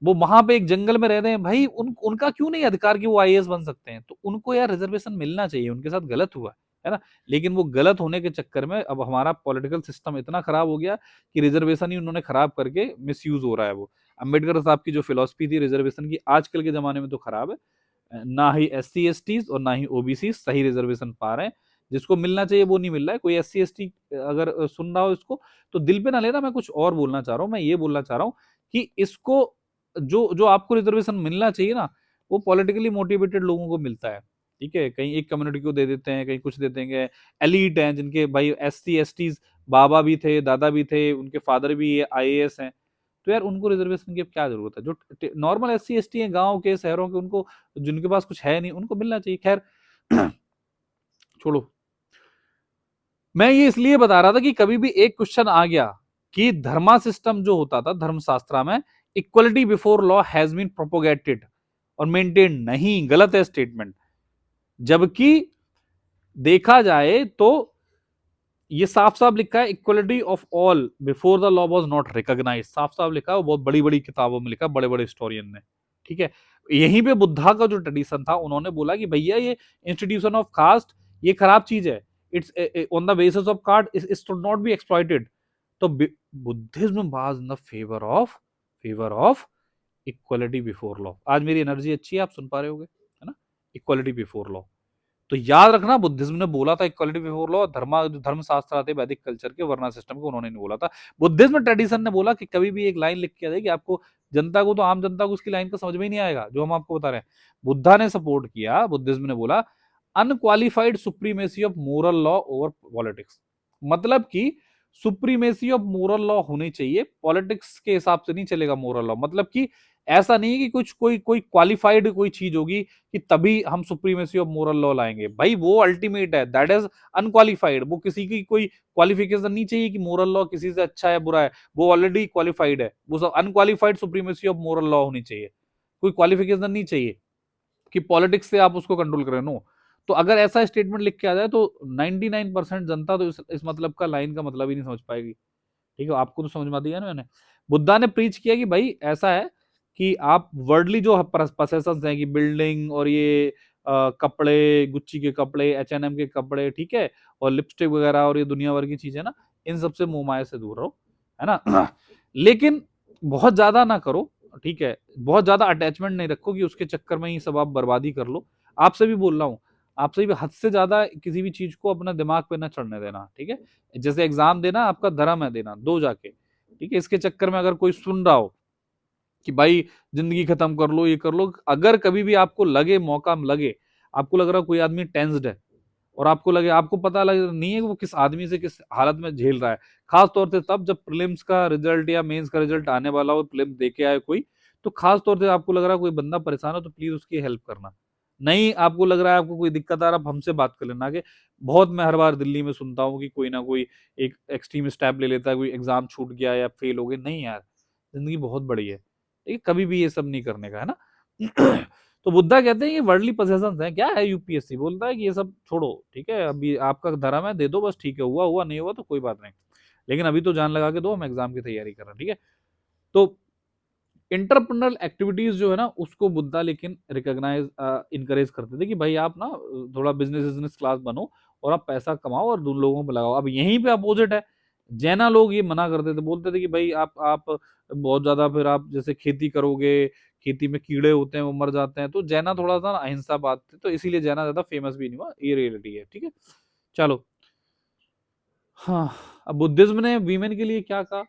वो वहां पे एक जंगल में रहते हैं भाई, उनका क्यों नहीं अधिकार कि वो IAS बन सकते हैं? तो उनको यार रिजर्वेशन मिलना चाहिए, उनके साथ गलत हुआ है ना। लेकिन वो गलत होने के चक्कर में अब हमारा पॉलिटिकल सिस्टम इतना खराब हो गया कि रिजर्वेशन ही उन्होंने खराब करके मिसयूज हो रहा है वो। अम्बेडकर साहब की जो फिलॉसफी थी रिजर्वेशन की, आजकल के जमाने में तो खराब है। ना ही SC STs और ना ही OBC सही रिजर्वेशन पा रहे हैं, जिसको मिलना चाहिए वो नहीं मिल रहा है। कोई SC ST अगर सुन रहा हो इसको, तो दिल पे ना लेना, मैं कुछ और बोलना चाह रहा हूँ। मैं ये बोलना चाह रहा हूँ कि इसको जो जो आपको रिजर्वेशन मिलना चाहिए ना, वो पॉलिटिकली मोटिवेटेड लोगों को मिलता है, ठीक है। कहीं एक कम्युनिटी को दे देते हैं, कहीं कुछ दे देंगे। एलीट हैं जिनके भाई SC STs बाबा भी थे, दादा भी थे, उनके फादर भी IAS हैं, तो यार उनको रिजर्वेशन की क्या जरूरत है? जो नॉर्मल SC ST हैं गांव के शहरों के, उनको जिनके पास कुछ है नहीं, उनको मिलना चाहिए। खैर छोड़ो, मैं ये इसलिए बता रहा था कि कभी भी एक क्वेश्चन आ गया कि धर्मा सिस्टम जो होता था धर्मशास्त्र में, equality before law has been propagated और मेंटेन, नहीं, गलत है स्टेटमेंट। जबकि देखा जाए तो ये साफ साफ लिखा है equality of all before the law was not recognised, साफ साफ लिखा है, बहुत बड़ी बड़ी किताबों में लिखा, बड़े बड़े हिस्टोरियन ने, ठीक है। यहीं पे बुद्धा का जो ट्रेडिशन था, उन्होंने बोला कि भैया ये इंस्टीट्यूशन ऑफ कास्ट ये खराब चीज है, it's on the basis of caste, it should not be exploited. तो Buddhism was in the favour of equality before law. आज मेरी एनर्जी अच्छी है, आप सुन पा रहे होगे, है ना, इक्वलिटी बिफोर लॉ। तो याद रखना, बुद्धिज्म ने बोला था इक्वालिटी बिफोर लॉ, धर्मशास्त्र आते वैदिक कल्चर के, वर्णा सिस्टम के, उन्होंने नहीं बोला था। बुद्धिज्म ट्रेडिशन ने बोला कि कभी भी एक लाइन लिख के जाए कि आपको जनता को, तो आम जनता को उसकी लाइन का समझ में ही नहीं आएगा जो हम आपको बता रहे हैं। बुद्धा ने सपोर्ट किया, बुद्धिज्म ने बोला unqualified supremacy of moral law over politics, मतलब कि सुप्रीमेसी ऑफ मोरल लॉ होनी चाहिए, पॉलिटिक्स के हिसाब से नहीं चलेगा मोरल लॉ। मतलब कि ऐसा नहीं है कि कुछ कोई कोई क्वालिफाइड कोई चीज होगी कि तभी हम सुप्रीमेसी ऑफ मोरल लॉ लाएंगे, भाई वो अल्टीमेट है, दैट इज अनक्वालिफाइड। वो किसी की कोई क्वालिफिकेशन नहीं चाहिए कि मोरल लॉ किसी से अच्छा है बुरा है, वो ऑलरेडी क्वालिफाइड है, वो सब unqualified supremacy of moral law होनी चाहिए, कोई क्वालिफिकेशन नहीं चाहिए कि पॉलिटिक्स से आप उसको कंट्रोल करें, नो। तो अगर ऐसा स्टेटमेंट लिख के आ जाए तो 99% जनता तो इस मतलब का, लाइन का मतलब ही नहीं समझ पाएगी, ठीक है। आपको तो समझ में दिया ना मैंने। बुद्धा ने प्रीच किया कि भाई ऐसा है कि आप वर्ल्डली जो पसेशंस हैं कि बिल्डिंग और ये कपड़े, गुच्ची के कपड़े, H&M के कपड़े, ठीक है, और लिपस्टिक वगैरह और ये दुनिया भर की चीजें ना, इन सबसे मोह माया से दूर रहो, है ना। लेकिन बहुत ज्यादा ना करो, ठीक है, बहुत ज्यादा अटैचमेंट नहीं रखो कि उसके चक्कर में ही सब आप बर्बादी कर लो। आपसे भी बोल रहा हूँ, आपसे भी हद से ज्यादा किसी भी चीज को अपना दिमाग पे ना चढ़ने देना, ठीक है। जैसे एग्जाम देना आपका धर्म है, देना दो जाके, ठीक है। इसके चक्कर में अगर कोई सुन रहा हो कि भाई जिंदगी खत्म कर लो, ये कर लो, अगर कभी भी आपको लगे, मौका लगे, आपको लग रहा है कोई आदमी टेंस्ड है और आपको लगे, आपको पता लगे नहीं है कि वो किस आदमी से किस हालत में झेल रहा है, खास तौर से तब जब प्रीलिम्स का रिजल्ट या मेंस का रिजल्ट आने वाला हो, प्रीलिम्स दे के आए कोई, तो खास तौर से आपको लग रहा है कोई बंदा परेशान हो, तो प्लीज उसकी हेल्प करना। नहीं आपको लग रहा है आपको कोई दिक्कत आ रहा है, आप हमसे बात कर लेना। आगे बहुत मैं हर बार दिल्ली में सुनता हूँ कि कोई ना कोई एक एक्सट्रीम स्टेप ले लेता है, कोई एग्जाम छूट गया या फेल हो गए, नहीं यार, जिंदगी बहुत बड़ी है, ठीक है, कभी भी ये सब नहीं करने का, है ना। तो बुद्धा कहते हैं ये वर्ल्डली पोजेशंस हैं, क्या है, यूपीएससी बोलता है कि ये सब छोड़ो, ठीक है, अभी आपका धर्म है, दे दो बस, ठीक है, हुआ हुआ, नहीं हुआ तो कोई बात नहीं, लेकिन अभी तो जान लगा के दो, हम एग्जाम की तैयारी कर रहे हैं, ठीक है। तो इंटरपर्सनल एक्टिविटीज जो है ना, उसको बुद्धा लेकिन रिकॉग्नाइज इनकरेज करते थे कि भाई आप ना थोड़ा बिजनेस क्लास बनो और आप पैसा कमाओ और दूसरे लोगों पे लगाओ। अब यहीं पे अपोजिट है, जैना लोग ये मना करते थे, बोलते थे कि भाई आप बहुत ज्यादा फिर आप जैसे खेती करोगे, खेती में कीड़े होते हैं वो मर जाते हैं, तो जैना थोड़ा सा अहिंसावाद थे, तो इसीलिए जैना ज्यादा फेमस भी नहीं हुआ, ये रियलिटी है, ठीक है। चलो, हाँ, अब बुद्धिज्म ने वीमेन के लिए क्या कहा,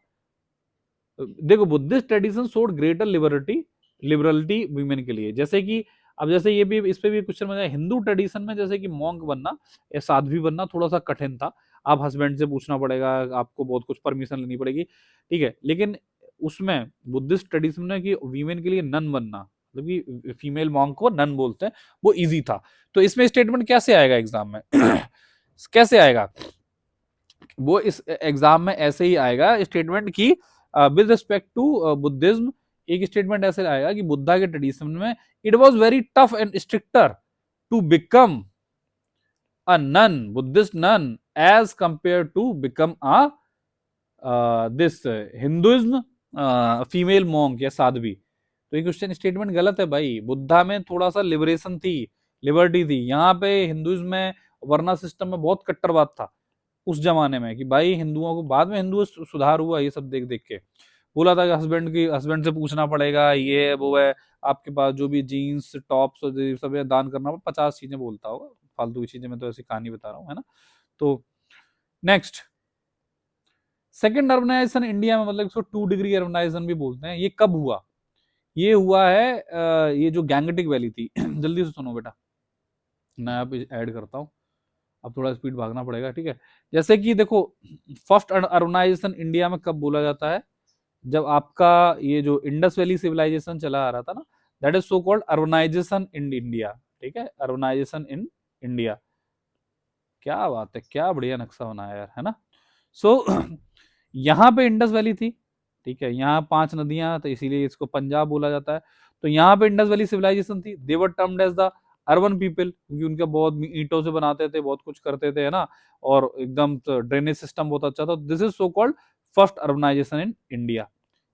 देखो Buddhist tradition showed greater liberality women के लिए, जैसे कि अब जैसे ये भी, इस पे भी क्वेश्चन बना है, हिंदू ट्रेडिशन में जैसे कि मॉन्क बनना या साध्वी बनना थोड़ा सा कठिन था, आप हस्बैंड से पूछना पड़ेगा, आपको बहुत कुछ परमिशन लेनी पड़ेगी, ठीक है। लेकिन उसमें बुद्धिस्ट ट्रेडिशन में कि वीमेन के लिए नन बनना, मतलब कि फीमेल मॉन्क को नन बोलते हैं, वो इजी था। तो इसमें स्टेटमेंट कैसे आएगा एग्जाम में, कैसे आएगा वो, इस एग्जाम में ऐसे ही आएगा स्टेटमेंट की विद रिस्पेक्ट टू बुद्धिज्म, एक स्टेटमेंट ऐसे आएगा कि बुद्धा के ट्रेडिशन में it was very tough and stricter to become a nun, Buddhist nun, as compare to become a this Hinduism female monk या साध्वी। तो ये क्वेश्चन स्टेटमेंट गलत है भाई, बुद्धा में थोड़ा सा लिबरेशन थी, लिबर्टी थी, यहाँ पे हिंदुइज्म में, वर्ना सिस्टम में बहुत कट्टरवाद था उस जमाने में, कि भाई हिंदुओं को, बाद में हिंदू सुधार हुआ ये सब देख देख के, बोला था कि हस्बैंड से पूछना पड़ेगा, ये है वो है, आपके पास जो भी जीन्स टॉप्स सब है दान करना, 50 चीजें बोलता होगा, फालतू की चीजें, मैं तो ऐसी कहानी बता रहा हूँ, है ना। तो नेक्स्ट, सेकेंड अर्बनाइजेशन इंडिया में, मतलब इसको 2 डिग्री अर्बनाइजेशन भी बोलते हैं, ये कब हुआ, ये हुआ है ये जो गैंगटिक वैली थी, जल्दी से सुनो बेटा, मैं अब ऐड करता हूँ, अब थोड़ा स्पीड भागना पड़ेगा, ठीक है। जैसे कि देखो, फर्स्ट अर्बनाइजेशन इंडिया में कब बोला जाता है, जब आपका ये जो इंडस वैली सिविलाइजेशन चला आ रहा था ना, that is so called urbanisation in India, ठीक है, अर्बनाइजेशन इन इंडिया। क्या बात है, क्या बढ़िया नक्शा बनाया यार, है ना। सो यहाँ पे इंडस वैली थी, ठीक है, यहाँ 5 नदियां, तो इसीलिए इसको पंजाब बोला जाता है। तो यहाँ पे इंडस वैली सिविलाइजेशन थी। They were termed as the urban people, क्योंकि उनका बहुत ईंटों से बनाते थे, बहुत कुछ करते थे, है ना, और एकदम ड्रेनेज सिस्टम बहुत अच्छा था। This is so called first urbanisation in India,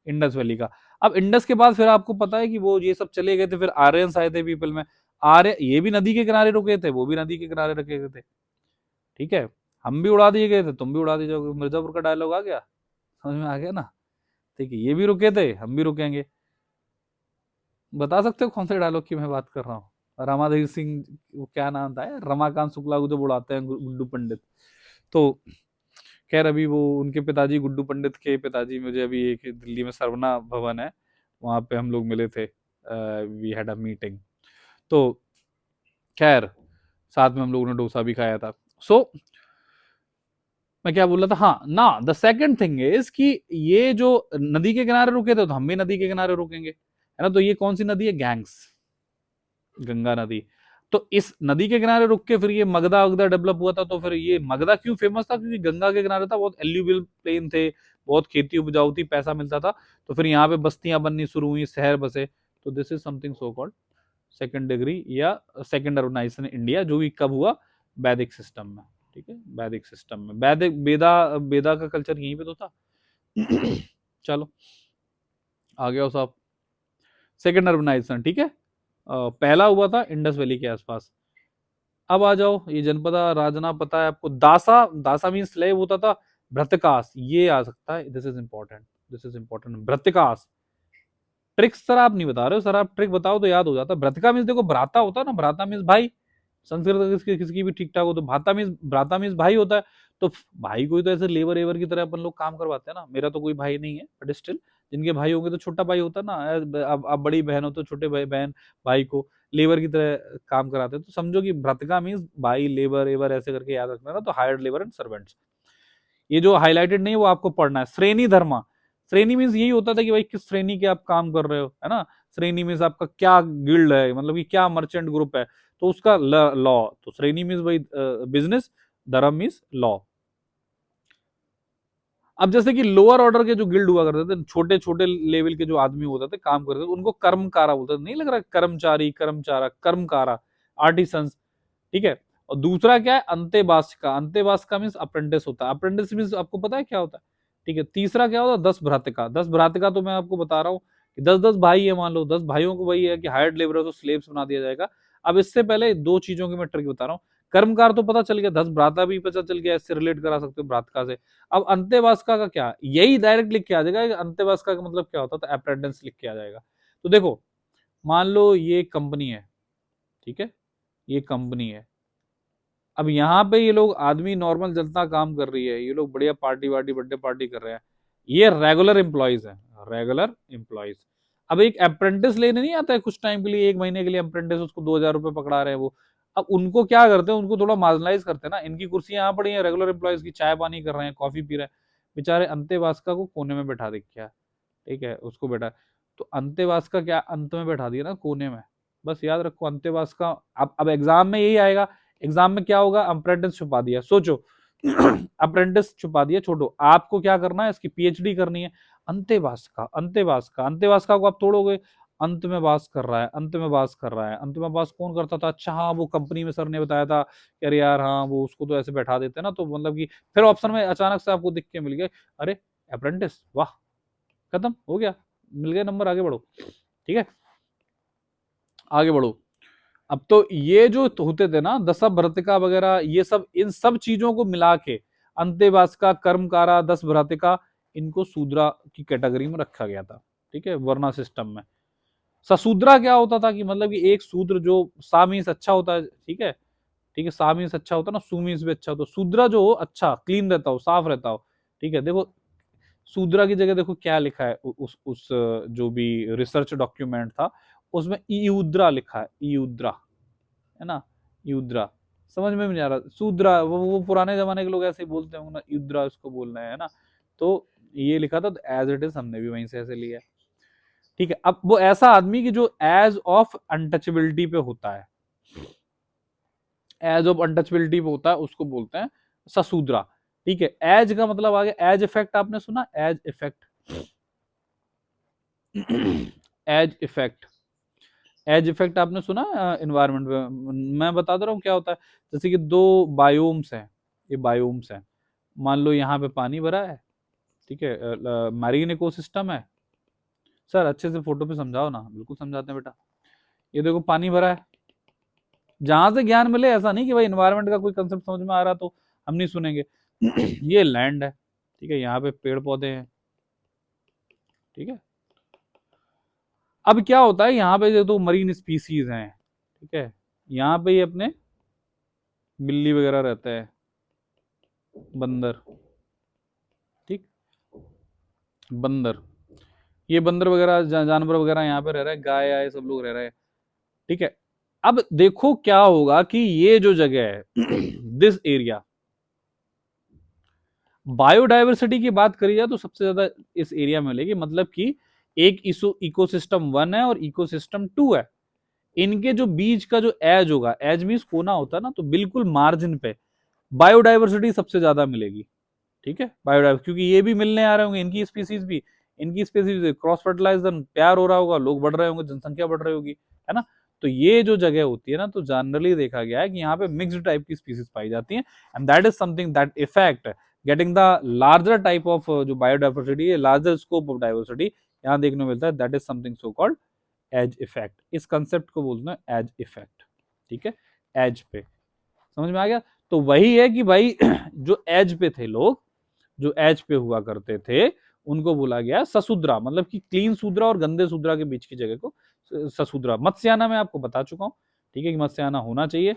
Indus valley का। अब इंडस के बाद फिर आपको पता है कि वो ये सब चले गए थे, फिर आर्यंस आए थे पीपल में। आर्य ये भी नदी के किनारे रुके थे, वो भी नदी के किनारे रखे थे, ठीक है। हम भी उड़ा दिए गए थे, तुम भी उड़ा दिए जाओगे, मिर्जापुर का डायलॉग आ गया, समझ में आ गया ना, ठीक है। ये भी रुके थे, हम भी रुकेंगे। बता सकते हो कौन से डायलॉग की मैं बात कर रहा हूँ? रामाधीर सिंह, वो क्या नाम था यार, रमाकांत शुक्ला को जो उड़ाते हैं गुड्डू पंडित। तो खैर अभी वो उनके पिताजी, गुड्डू पंडित के पिताजी, मुझे अभी एक दिल्ली में सरवना भवन है, वहां पे हम लोग मिले थे, वी हैड अ मीटिंग। तो खैर साथ में हम लोगों ने डोसा भी खाया था। सो मैं क्या बोल रहा था, हाँ ना, द सेकंड थिंग इज कि ये जो नदी के किनारे रुके थे, तो हम भी नदी के किनारे रुकेंगे, है ना। तो ये कौन सी नदी है? गैंग्स, गंगा नदी। तो इस नदी के किनारे रुक के फिर ये मगधा वगदा डेवलप हुआ था। तो फिर ये मगधा क्यों फेमस था? क्योंकि गंगा के किनारे था, बहुत एल्यूवियल प्लेन थे, बहुत खेती उपजाऊ थी, पैसा मिलता था। तो फिर यहाँ पे बस्तियां बननी शुरू हुई, शहर बसे। तो this is something so called second degree या सेकंड अर्बनाइजेशन इंडिया, जो भी कब हुआ? वैदिक सिस्टम में, ठीक है, वैदिक सिस्टम में। वैदिक वेदा, वेदा का कल्चर यहीं पे तो था। चलो आ गया साहब, सेकंड अर्बनाइजेशन, ठीक है। पहला हुआ था इंडस वैली के आसपास। अब आ जाओ, ये जनपदा राजना पता है आपको, दासा, दासा मीन स्लेव होता था। भ्रतकास, ये आ सकता है, this is important, this is important, भ्रतकास। ट्रिक्स सर आप नहीं बता रहे हो, सर आप ट्रिक बताओ तो याद हो जाता। भ्रतका मीन्स देखो, भ्राता होता है ना, भ्राता मीन्स भाई। संस्कृत किसकी भी ठीक ठाक हो, तो भाता मीन्स, भ्राता मीन्स भाई होता है। तो भाई कोई तो ऐसे लेबर एवर की तरह अपन लोग काम करवाते हैं ना। मेरा तो कोई भाई नहीं है, बट स्टिल जिनके भाई होंगे तो छोटा भाई होता है ना। अब बड़ी बहन हो तो छोटे भाई बहन भाई को लेबर की तरह काम कराते हैं। तो समझो कि भ्रतका मीन्स भाई, लेबर एवर ऐसे करके याद रखना ना। तो हायर्ड लेबर एंड सर्वेंट्स, ये जो हाईलाइटेड नहीं है वो आपको पढ़ना है। श्रेणी धर्मा, श्रेणी मीन्स यही होता था कि भाई किस श्रेणी के आप काम कर रहे हो, है ना। श्रेणी मीन्स आपका क्या गिल्ड है, मतलब कि क्या मर्चेंट ग्रुप है, तो उसका लॉ। तो श्रेणी मीन्स भाई बिजनेस, धर्म मीन्स लॉ। अब जैसे कि लोअर ऑर्डर के जो गिल्ड हुआ करते थे, छोटे छोटे लेवल के जो आदमी होते थे, काम करते थे, उनको कर्मकारा बोलते थे। नहीं लग रहा? कर्मचारी, कर्मचारा, कर्मकारा, आर्टिसंस, ठीक है। और दूसरा क्या है? अंतेवासिका, अंतेवासिका मीन्स अप्रेंटिस होता है। अप्रेंटिस मीन्स आपको पता है क्या होता है, ठीक है। तीसरा क्या होता है? 10 भ्रातिका। 10 भ्रातिका तो मैं आपको बता रहा हूँ कि 10-10 भाई है, मान लो 10 भाइयों को वही है कि हायर्ड लेबर तो स्लेव्स बना दिया जाएगा। अब इससे पहले दो चीजों की मैं ट्रिक बता रहा हूँ। कर्मकार तो पता चल गया, 10 भ्राता भी पता चल गया, इससे रिलेट करा सकते हो भ्रातिका से। अब अंतेवासिका का क्या? यही डायरेक्ट लिख के आ जाएगा। अंतेवासिका का मतलब क्या होता है? तो अप्रेंटिस लिख के आ जाएगा। तो देखो, मान लो ये कंपनी है, ठीक है, ये कंपनी है। अब यहाँ पे ये लोग आदमी, नॉर्मल जनता काम कर रही है, ये लोग बढ़िया पार्टी वार्टी, बर्थडे पार्टी कर रहे हैं। ये रेगुलर एम्प्लॉयज है, रेगुलर एम्प्लॉयज। अब एक अप्रेंटिस लेने नहीं आता है कुछ टाइम के लिए, 1 महीने के लिए अप्रेंटिस, उसको 2,000 रुपए पकड़ा रहे हैं वो। अब उनको क्या करते हैं? उनको थोड़ा मार्जिनलाइज करते हैं ना। इनकी कुर्सियां यहाँ पड़ी हैं, रेगुलर एम्प्लॉयज की, चाय पानी कर रहे हैं, कॉफी पी रहे हैं। बेचारे अंतेवासिका को कोने में बैठा दिया, ठीक है, उसको बैठा। तो अंतेवासिका क्या, अंत में बैठा दिया ना, कोने में। बस याद रखो अंतेवासिका। अब एग्जाम में यही आएगा। एग्जाम में क्या होगा? अप्रेंटिस छुपा दिया, सोचो। अप्रेंटिस छुपा दिया, छोड़ो। आपको क्या करना है? इसकी पीएचडी करनी है। अंतेवासिका, अंतेवासिका, अंतेवासिका को आप तोड़ोगे। अंत में वास कर रहा है, अंत में वास कर रहा है। अंत में वास कौन करता था? अच्छा हाँ, वो कंपनी में सर ने बताया था कि अरे यार हाँ, वो उसको तो ऐसे बैठा देते हैं ना, तो मतलब कि फिर ऑप्शन में अचानक से आपको दिख के मिल गए, अरे अप्रेंटिस, वाह, खत्म हो गया, मिल गए नंबर, आगे बढ़ो, ठीक है, आगे बढ़ो। अब तो ये जो होते थे ना, दशम भ्रातिका वगैरह, ये सब, इन सब चीजों को मिला के अंतेवासिका, कर्मकारा, 10 भ्रातिका, इनको शूद्रा की कैटेगरी में रखा गया था, ठीक है, वर्णा सिस्टम में। सशूद्रा क्या होता था कि मतलब कि एक शूद्र जो, सा मीन्स अच्छा होता है, ठीक है, ठीक है, सा मीन्स अच्छा होता है ना, सू मीन्स भी अच्छा होता है। शूद्रा जो हो, अच्छा क्लीन रहता हो, साफ रहता हो, ठीक है। देखो शूद्रा की जगह देखो क्या लिखा है, उस जो भी रिसर्च डॉक्यूमेंट था, उसमें ईउद्रा लिखा है, ईउद्रा, है ना, यूद्रा। समझ में भी नहीं आ रहा, शूद्रा, वो पुराने जमाने के लोग ऐसे ही बोलते होंगे ना, यूद्रा उसको बोलना है ना। तो ये लिखा था, एज इट इज हमने भी वहीं से ऐसे लिया, ठीक है। अब वो ऐसा आदमी की जो एज ऑफ अनटचेबिलिटी पे होता है, एज ऑफ अनटचेबिलिटी पे होता है, उसको बोलते हैं सशूद्रा, ठीक है। एज का मतलब आ गया, एज इफेक्ट आपने सुना, edge effect, edge effect, edge effect आपने सुना एनवायरमेंट में। मैं बता दे रहा हूँ क्या होता है। जैसे कि दो बायोम्स हैं, ये बायोम्स हैं, मान लो यहाँ पे पानी भरा है, ठीक है, मैरीन इकोसिस्टम है। सर अच्छे से फोटो पे समझाओ ना, बिल्कुल समझाते हैं बेटा। ये देखो पानी भरा है, जहां से ज्ञान मिले, ऐसा नहीं कि भाई एनवायरमेंट का कोई कंसेप्ट समझ में आ रहा तो हम नहीं सुनेंगे। ये लैंड है, ठीक है, यहाँ पे पेड़ पौधे हैं, ठीक है। अब क्या होता है, यहाँ पे जो तो मरीन स्पीसीज हैं, ठीक है, यहाँ पे ये अपने बिल्ली वगैरह रहता है, बंदर, ठीक, बंदर, ये बंदर वगैरह जानवर वगैरह यहाँ पे रह रहे हैं, गाय आए सब लोग रह रहे हैं, ठीक है। अब देखो क्या होगा कि ये जो जगह है दिस एरिया, बायोडायवर्सिटी की बात करी जाए तो सबसे ज्यादा इस एरिया में मिलेगी, मतलब कि एक इकोसिस्टम 1 है और इकोसिस्टम 2 है, इनके जो बीच का जो एज होगा, एज मींस कोना होता है ना, तो बिल्कुल मार्जिन पे बायोडायवर्सिटी सबसे ज्यादा मिलेगी, ठीक है। बायोडाइवर्सिटी, क्योंकि ये भी मिलने आ रहे होंगे, इनकी स्पीसीज भी, इनकी स्पीसीज क्रॉस फर्टिलाइजेशन, प्यार हो रहा होगा, लोग बढ़ रहे होंगे, जनसंख्या बढ़ रही होगी, है ना। तो ये जो जगह होती है ना, तो जनरली देखा गया है कि यहाँ पे मिक्स्ड टाइप की स्पीसीज पाई जाती हैं, and that is something that effect getting the larger type of जो बायोडाइवर्सिटी है, लार्जर स्कोप ऑफ डाइवर्सिटी यहाँ देखने को मिलता है, that is something so called edge effect. इस कंसेप्ट को बोलते हैं एज इफेक्ट, ठीक है, एज पे, समझ में आ गया। तो वही है कि भाई जो एज पे थे लोग, जो एज पे हुआ करते थे, उनको बोला गया ससुद्रा, मतलब कि क्लीन सूद्रा और गंदे सूद्रा के बीच की जगह को ससुद्रा। मत्स्याना में आपको बता चुका हूं, ठीक है, कि मत्स्याना होना चाहिए।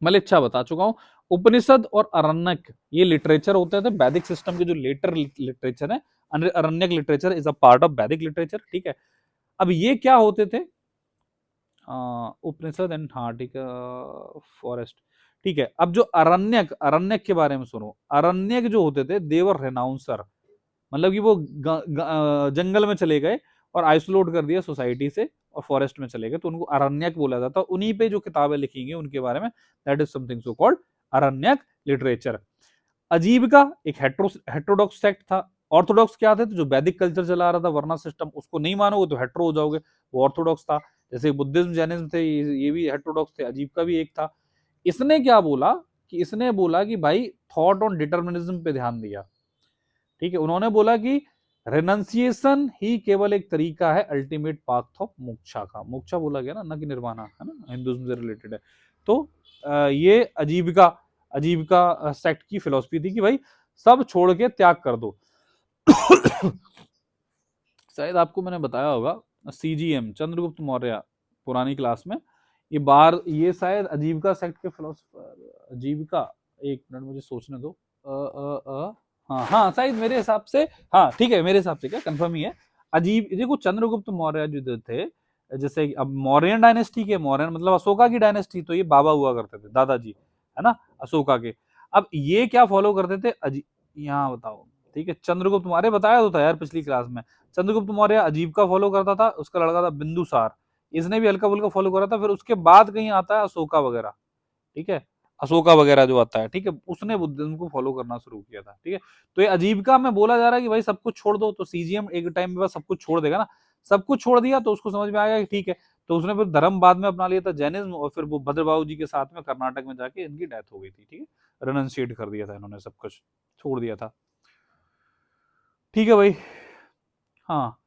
मलिच्छा बता चुका हूं। उपनिषद और अरण्यक ये लिटरेचर होते थे वैदिक सिस्टम के, जो लेटर लिटरेचर है, Aranyaka literature is a part of Vedic literature, ठीक है। अब ये क्या होते थे, उपनिषद एंड, हाँ ठीक है, फॉरेस्ट, ठीक है। अब जो अरण्यक, अरण्यक के बारे में सुनो, अरण्यक जो होते थे देवर रेनाउंसर, मतलब कि वो जंगल में चले गए और आइसोलेट कर दिया सोसाइटी से और फॉरेस्ट में चले गए, तो उनको अरण्यक बोला जाता है। उन्हीं पे जो किताबें लिखी गई उनके बारे में, that is something so called Aranyak literature. अजीविका एक हेट्रोडॉक्स सेक्ट था। ऑर्थोडॉक्स क्या थे, तो जो वैदिक कल्चर चला रहा था, वर्ना सिस्टम, उसको नहीं मानोगे तो हेट्रो हो जाओगे, वो ऑर्थोडॉक्स था। जैसे बुद्धिज्म जैनिज्म थे, ये भी हेट्रोडॉक्स थे। अजीविका भी एक था। इसने क्या बोला कि इसने बोला कि भाई थॉट ऑन डिटर्मिनिज्म पे ध्यान दिया, ठीक है। उन्होंने बोला कि रेनंसिएशन ही केवल एक तरीका है अल्टीमेट पाथ ऑफ मोक्षा का, मोक्षा बोला गया ना कि निर्वाणा, है ना, हिंदुइज्म से रिलेटेड है। तो ये अजीविका, अजीविका सेक्ट की फिलॉसफी थी कि भाई सब छोड़ के त्याग कर दो। शायद आपको मैंने बताया होगा, सीजीएम चंद्रगुप्त मौर्य पुरानी क्लास में, ये बार, ये शायद अजीविका सेक्ट के फिलोसफर, अजीविका, एक मिनट मुझे सोचने दो, हाँ हाँ शायद मेरे हिसाब से, हाँ ठीक है, मेरे हिसाब से क्या कंफर्म ही है। अजीब, देखो चंद्रगुप्त मौर्य जो थे, जैसे अब मौर्यन डायनेस्टी के, मौर्यन मतलब अशोका की डायनेस्टी, तो ये बाबा हुआ करते थे, दादाजी, है ना, अशोका के। अब ये क्या फॉलो करते थे, यहाँ बताओ, ठीक है, चंद्रगुप्त मौर्य बताया तो था यार पिछली क्लास में। चंद्रगुप्त मौर्य अजीविका फॉलो करता था, उसका लड़का था बिंदुसार, इसने भी हल्का फुल्का फॉलो करा था। फिर उसके बाद कहीं आता है अशोका वगैरह, ठीक है, अशोका वगैरह जो आता है, ठीक है, उसने बुद्धिज्म को फॉलो करना शुरू किया था, ठीक है। तो ये अजीविका में बोला जा रहा है कि भाई सब कुछ छोड़ दो, तो सीजीएम एक टाइम में बस सब कुछ छोड़ देगा ना, सब कुछ छोड़ दिया तो उसको समझ में आएगा कि ठीक है, तो उसने फिर धर्म बाद में अपना लिया था, जैनिज्म, और फिर वो भद्रबाहु जी के साथ में कर्नाटक में जाके इनकी डेथ हो गई थी, ठीक है, रेनंशिएट कर दिया था इन्होंने, सब कुछ छोड़ दिया था, ठीक है भाई। हाँ,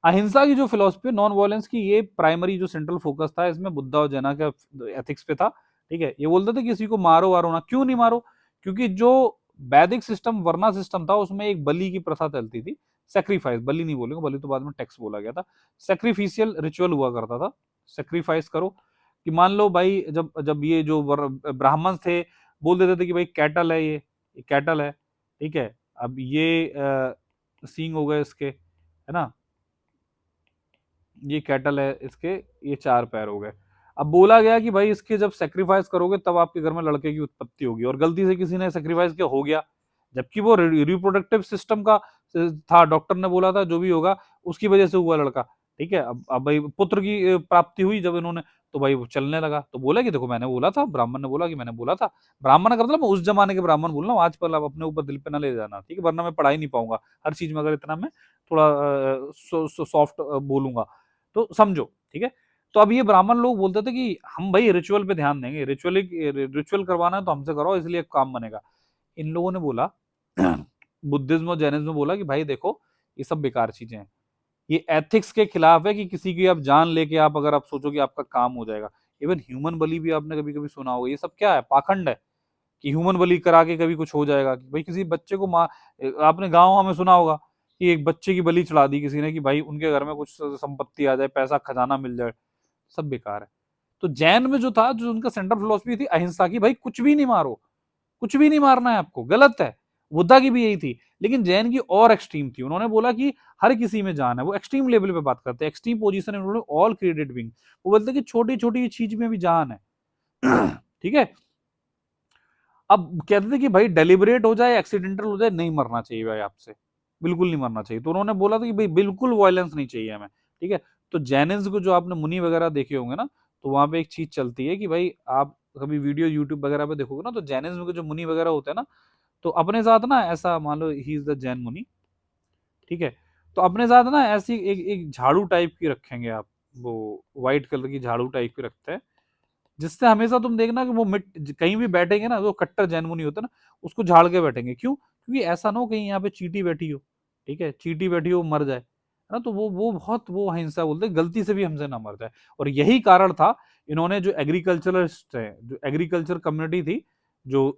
अहिंसा की जो फिलोसफी है, नॉन वायलेंस की, ये प्राइमरी जो सेंट्रल फोकस था इसमें, बुद्धा और जैना का एथिक्स पे था, ठीक है। ये बोलते थे किसी को मारो वारो ना, क्यों नहीं मारो, क्योंकि जो वैदिक सिस्टम, वर्ना सिस्टम था, उसमें एक बलि की प्रथा चलती थी, सेक्रीफाइस, बलि नहीं बोलेंगे, बलि तो बाद में टैक्स बोला गया था, सेक्रीफिशियल रिचुअल हुआ करता था, सेक्रीफाइस करो, कि मान लो भाई जब जब ये जो ब्राह्मण थे, बोल देते थे कि भाई कैटल है, ये कैटल है, ठीक है, अब ये सींग हो गए इसके, है ना, ये कैटल है, इसके ये 4 पैर हो गए। अब बोला गया कि भाई इसके जब सेक्रीफाइस करोगे तब आपके घर में लड़के की उत्पत्ति होगी, और गलती से किसी ने सेक्रीफाइस किया, हो गया, जबकि वो रिप्रोडक्टिव सिस्टम का था, डॉक्टर ने बोला था जो भी होगा उसकी वजह से हुआ लड़का, ठीक है। अब भाई पुत्र की प्राप्ति हुई जब इन्होंने तो भाई वो चलने लगा, तो बोला कि देखो मैंने बोला था, ब्राह्मण ने बोला कि मैंने बोला था। ब्राह्मण का मतलब मैं उस जमाने के ब्राह्मण बोल रहा हूँ, आज पर आप अपने ऊपर दिल पे ना ले जाना, ठीक है, वरना मैं पढ़ा ही नहीं पाऊंगा हर चीज में, अगर इतना मैं थोड़ा सॉफ्ट बोलूंगा तो समझो, ठीक है। तो अब ये ब्राह्मण लोग बोलते थे कि हम भाई रिचुअल पे ध्यान देंगे, रिचुअल करवाना है तो हमसे करो, इसलिए काम बनेगा। इन लोगों ने बोला बुद्धिज्म और जैनिज्म में बोला कि भाई देखो ये सब बेकार चीजें हैं, ये एथिक्स के खिलाफ है कि किसी की आप जान लेके आप अगर आप सोचो कि आपका काम हो जाएगा। इवन ह्यूमन बलि भी आपने कभी कभी सुना होगा, ये सब क्या है, पाखंड है कि ह्यूमन बलि करा के कभी कुछ हो जाएगा, कि भाई किसी बच्चे को मार, आपने गाँव में सुना होगा कि एक बच्चे की बलि चढ़ा दी किसी ने कि भाई उनके घर में कुछ संपत्ति आ जाए, पैसा खजाना मिल जाए, सब बेकार है। तो जैन में जो था, जो उनका सेंट्रल फिलोसफी थी अहिंसा की, भाई कुछ भी नहीं मारो, कुछ भी नहीं मारना है आपको, गलत है। बुद्धा की भी यही थी, लेकिन जैन की और एक्सट्रीम थी, उन्होंने बोला कि हर किसी में जान है, वो एक्सट्रीम लेवल पे बात करते हैं, एक्सट्रीम पोजीशन, उन्होंने ऑल क्रिएटेड बीइंग, वो बोलते हैं कि छोटी छोटी चीज में भी जान है। ठीक है। अब कहते थे कि भाई डेलिबरेट हो जाए, एक्सीडेंटल हो जाए, नहीं मरना चाहिए भाई आपसे, बिल्कुल नहीं मरना चाहिए। तो उन्होंने बोला था कि भाई बिल्कुल वायलेंस नहीं चाहिए हमें, ठीक है। तो जैनिज्म को जो आपने मुनि वगैरह देखे होंगे ना, तो वहां पे एक चीज चलती है कि भाई आप कभी वीडियो यूट्यूब वगैरह पे देखोगे ना, तो जैनिज्म के जो मुनि वगैरह होते हैं ना, तो अपने साथ ना ऐसा मान लो ही इज द जैन मुनि, ठीक है, तो अपने साथ ना ऐसी एक एक झाड़ू टाइप की रखेंगे आप, वो व्हाइट कलर की झाड़ू टाइप की रखते हैं, जिससे हमेशा तुम देखना कि वो मिट कहीं भी बैठेंगे ना, जो कट्टर जैन मुनि होता है ना, उसको झाड़ के बैठेंगे। क्यों? क्योंकि ऐसा ना हो कहीं यहाँ पे चींटी बैठी हो, ठीक है, चींटी बैठी हो मर जाए, है ना, तो वो बहुत वो अहिंसा बोलते हैं, गलती से भी हमसे ना मर जाए। और यही कारण था, इन्होंने जो एग्रीकल्चरलिस्ट है, जो एग्रीकल्चर कम्युनिटी थी, जो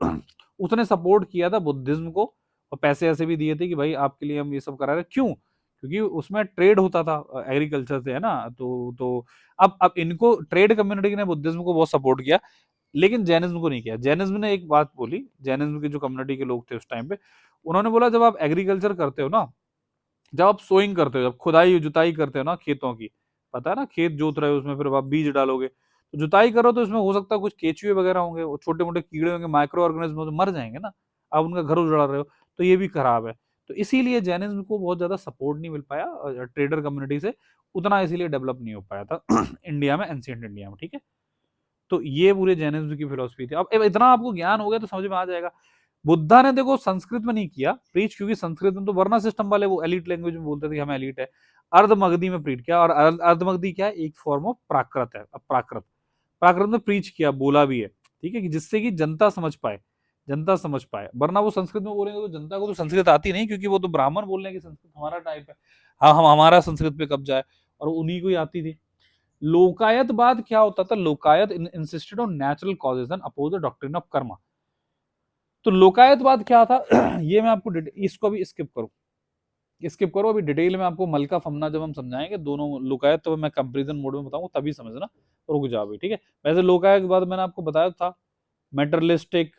उसने सपोर्ट किया था बुद्धिज्म को, और पैसे ऐसे भी दिए थे कि भाई आपके लिए हम ये सब करा रहे हैं। क्यों? क्योंकि उसमें ट्रेड होता था एग्रीकल्चर से, है ना, तो अब इनको ट्रेड कम्युनिटी ने बुद्धिज्म को बहुत सपोर्ट किया, लेकिन जैनिज्म को नहीं किया। जैनिज्म ने एक बात बोली, जैनिज्म की जो कम्युनिटी के लोग थे उस टाइम पे, उन्होंने बोला जब आप एग्रीकल्चर करते हो ना, जब आप सोइंग करते हो, जब खुदाई जुताई करते हो ना खेतों की, पता है ना, खेत जोत रहे हो, उसमें फिर आप बीज डालोगे, तो जुताई करो तो इसमें हो सकता है कुछ केचुए वगैरह होंगे, वो छोटे मोटे कीड़े होंगे, माइक्रो ऑर्गेनिज्म, तो मर जाएंगे ना, आप उनका घर उजड़ा रहे हो, तो ये भी खराब है। तो इसीलिए जैनिज्म को बहुत ज्यादा सपोर्ट नहीं मिल पाया ट्रेडर कम्युनिटी से, उतना इसीलिए डेवलप नहीं हो पाया था इंडिया में, एंशिएंट इंडिया में, ठीक है। तो ये पूरे जैनिज्म की फिलोसफी थी। अब इतना आपको ज्ञान हो गया तो समझ में आ जाएगा। बुद्धा ने देखो संस्कृत में नहीं किया प्रीच, क्योंकि संस्कृत में तो वर्ना सिस्टम वाले वो एलिट लैंग्वेज में बोलते थे कि हम एलिट है। अर्धमगधी में प्रीच किया, और अर्धमगधी क्या है, एक फॉर्म ऑफ प्राकृत है। अब प्राकृत, प्राकृत में प्रीच किया, बोला भी है, ठीक है, कि जिससे कि जनता समझ पाए, जनता समझ पाए। वरना वो संस्कृत में बोलेंगे तो जनता को तो संस्कृत आती नहीं, क्योंकि वो तो ब्राह्मण बोल रहे हैं कि संस्कृत हमारा टाइप है, हाँ हम हमारा संस्कृत पे कब्जा है, और उन्हीं को ही आती थी। लोकायतवाद क्या होता था? Lokayata insisted on natural causes and oppose the doctrine of karma. तो लोकायतवाद क्या था ये मैं आपको इसको भी स्किप करूं, स्किप करो, अभी डिटेल में आपको मलका फमना जब हम समझाएंगे दोनों लोकायत, तो मैं कंपैरिजन मोड में बताऊंगा, तभी समझना, रुक जाओ अभी, ठीक है। वैसे लोकायतवाद मैंने आपको बताया था, मेटरलिस्टिक,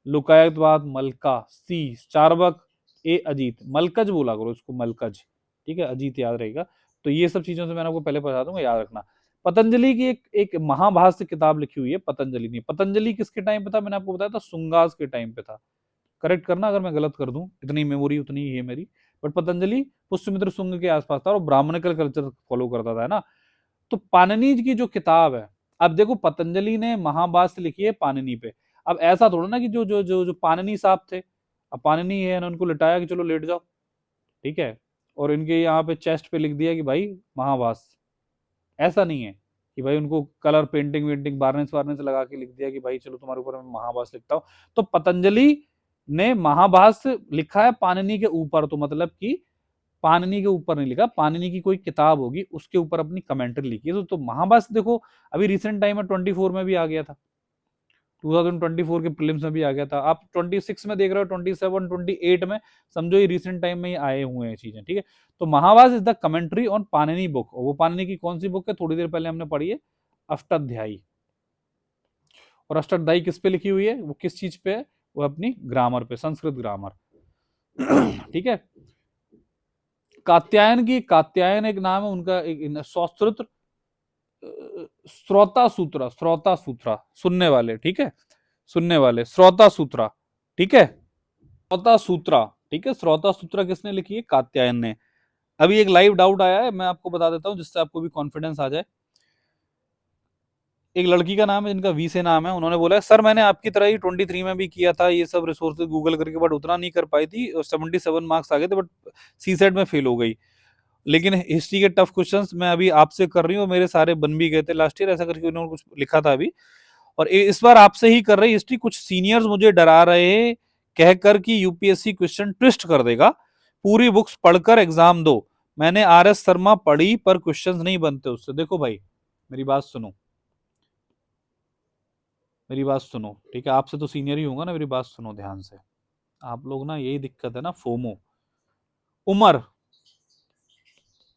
लोकायतवाद, मलका, सी चारवाक, ए अजीत, मलकज बोला करो इसको, मलकज, ठीक है, अजीत याद रहेगा। तो ये सब चीजों से मैंने आपको पहले बता दूंगा, याद रखना। पतंजलि की एक महाभाष्य किताब लिखी हुई है, पतंजलि ने। पतंजलि किसके टाइम पे था? मैंने आपको बताया था सुंगास के टाइम पे था, करेक्ट करना अगर मैं गलत कर दूं, इतनी मेमोरी उतनी ही है मेरी। बट पतंजलि पुष्यमित्र शुंग के आसपास था, और ब्राह्मणिकल कल्चर फॉलो करता था, है ना। तो पाणिनि की जो किताब है, अब देखो पतंजलि ने महाभाष्य लिखी है पाणिनि पे। अब ऐसा थोड़ा ना कि जो जो जो जो पाणिनि साहब थे, अब पाणिनि है ना, उनको लिटाया कि चलो लेट जाओ, ठीक है, और इनके यहाँ पे चेस्ट पे लिख दिया कि भाई महाभाष्य। ऐसा नहीं है कि भाई उनको कलर पेंटिंग वेंटिंग वार्निश वार्निश लगा के लिख दिया कि भाई चलो तुम्हारे ऊपर मैं महाभाष्य लिखता हूँ। तो पतंजलि ने महाभाष्य लिखा है पाणिनि के ऊपर, तो मतलब कि पाणिनि के ऊपर नहीं लिखा, पाणिनि की कोई किताब होगी उसके ऊपर अपनी कमेंट्री लिखी है। तो महाभाष्य देखो अभी रिसेंट टाइम में 24 में भी आ गया था, 2024 के प्रीलिम्स में भी आ गया था। आप 26 में देख रहे हो, 27 28 में, समझो ये रिसेंट टाइम में ही आए हुए हैं चीजें, ठीक है। तो Mahabhashya is the commentary on Panini book. वो पाणिनि की कौन सी बुक है? थोड़ी देर पहले हमने पढ़ी है, अष्टाध्यायी। और अष्टाध्यायी किस पे लिखी हुई है? वो किस चीज पे है? वो अपनी ग्रामर पे, संस्कृत ग्रामर ठीक है। कात्यायन की, कात्यायन एक नाम है उनका, एक संस्कृत श्रोता सूत्र, श्रोता सूत्रा, सुनने वाले, ठीक है, सुनने वाले, श्रोता सूत्रा, ठीक है, श्रोता सूत्रा, ठीक है। श्रोता सूत्रा किसने लिखी है? कात्यायन ने। अभी एक लाइव डाउट आया है, मैं आपको बता देता हूं जिससे आपको भी कॉन्फिडेंस आ जाए। एक लड़की का नाम है, इनका वी से नाम है, उन्होंने बोला सर मैंने आपकी तरह ही 23 में भी किया था ये सब रिसोर्सेज गूगल करके, बट उतना नहीं कर पाई थी, 77 मार्क्स आ गए थे, बट सी सेट में फेल हो गई। लेकिन हिस्ट्री के टफ क्वेश्चंस मैं अभी आपसे कर रही हूँ, मेरे सारे बन भी गए थे लास्ट ईयर, ऐसा करके उन्होंने कुछ लिखा था अभी। और इस बार आपसे ही कर रही हिस्ट्री, कुछ सीनियर्स मुझे डरा रहे हैं कहकर कि यूपीएससी क्वेश्चन ट्विस्ट कर देगा, पूरी बुक्स पढ़कर एग्जाम दो। मैंने आर.एस. शर्मा पढ़ी पर क्वेश्चंस नहीं बनते उससे। देखो भाई मेरी बात सुनो, मेरी बात सुनो, ठीक है, आपसे तो सीनियर ही होगा ना, मेरी बात सुनो ध्यान से। आप लोग ना, यही दिक्कत है ना, फोमो, उम्र,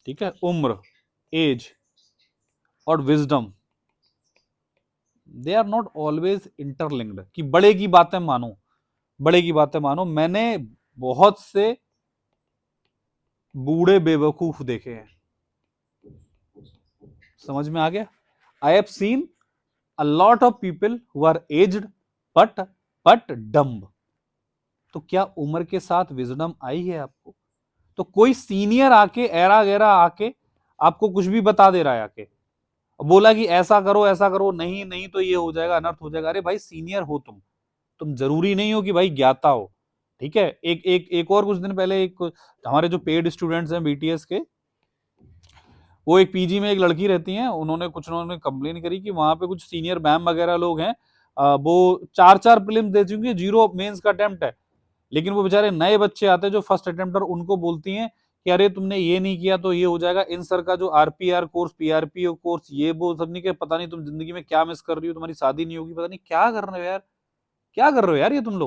ठीक है, उम्र, एज और wisdom, they are not always interlinked. कि बड़े की बातें मानो, बड़े की बातें मानो, मैंने बहुत से बूढ़े बेवकूफ देखे हैं, समझ में आ गया? I have seen a lot of people who are aged but dumb. तो क्या उम्र के साथ विजडम आई है आपको? तो कोई सीनियर आके एरा गैरा आके आपको कुछ भी बता दे रहा है आके, बोला कि ऐसा करो, नहीं नहीं तो ये हो जाएगा, अनर्थ हो जाएगा। अरे भाई सीनियर हो तुम जरूरी नहीं हो कि भाई ज्ञाता हो, ठीक है। एक और कुछ दिन पहले एक हमारे जो पेड स्टूडेंट्स हैं बीटीएस के, वो एक पीजी में एक लड़की रहती हैं, उन्होंने कंप्लेन करी कि वहां पे कुछ सीनियर मैम वगैरह लोग हैं, वो 4 प्रीलिम्स दे चुकी है, 0 मेंस का अटेम्प्ट है, लेकिन वो बेचारे नए बच्चे आते हैं जो फर्स्ट अटेम्प्टर, उनको बोलती हैं कि अरे तुमने ये नहीं किया तो ये हो जाएगा। इन सर का जो आरपीआर कोर्स, पीआरपी कोर्स, ये वो सब नहीं, के पता नहीं तुम जिंदगी में क्या मिस कर रही हो, तुम्हारी शादी नहीं होगी, पता नहीं क्या कर रहे हो यार, क्या कर रहे हो यार ये तुम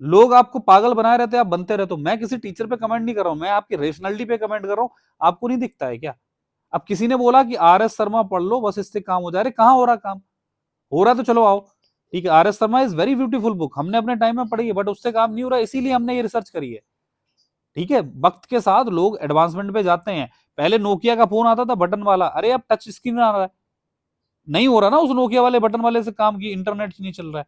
लोग आपको पागल बनाए रहते हैं, आप बनते रहते हो। मैं किसी टीचर पे कमेंट नहीं कर रहा हूं, मैं आपकी रेशनलिटी पे कमेंट कर रहा हूं। आपको नहीं दिखता है क्या? अब किसी ने बोला कि आर.एस. शर्मा पढ़ लो बस इससे काम हो जाए, कहां हो रहा काम? हो रहा तो चलो आओ, ठीक है। RS. Sharma is very beautiful book, हमने अपने टाइम में पढ़ी है, बट उससे काम नहीं हो रहा, इसीलिए हमने ये रिसर्च करी है, ठीक है। वक्त के साथ लोग एडवांसमेंट पे जाते हैं। पहले नोकिया का फोन आता था बटन वाला, अरे अब टच स्क्रीन आ रहा है, नहीं हो रहा ना उस नोकिया वाले बटन वाले से काम, की इंटरनेट नहीं चल रहा है।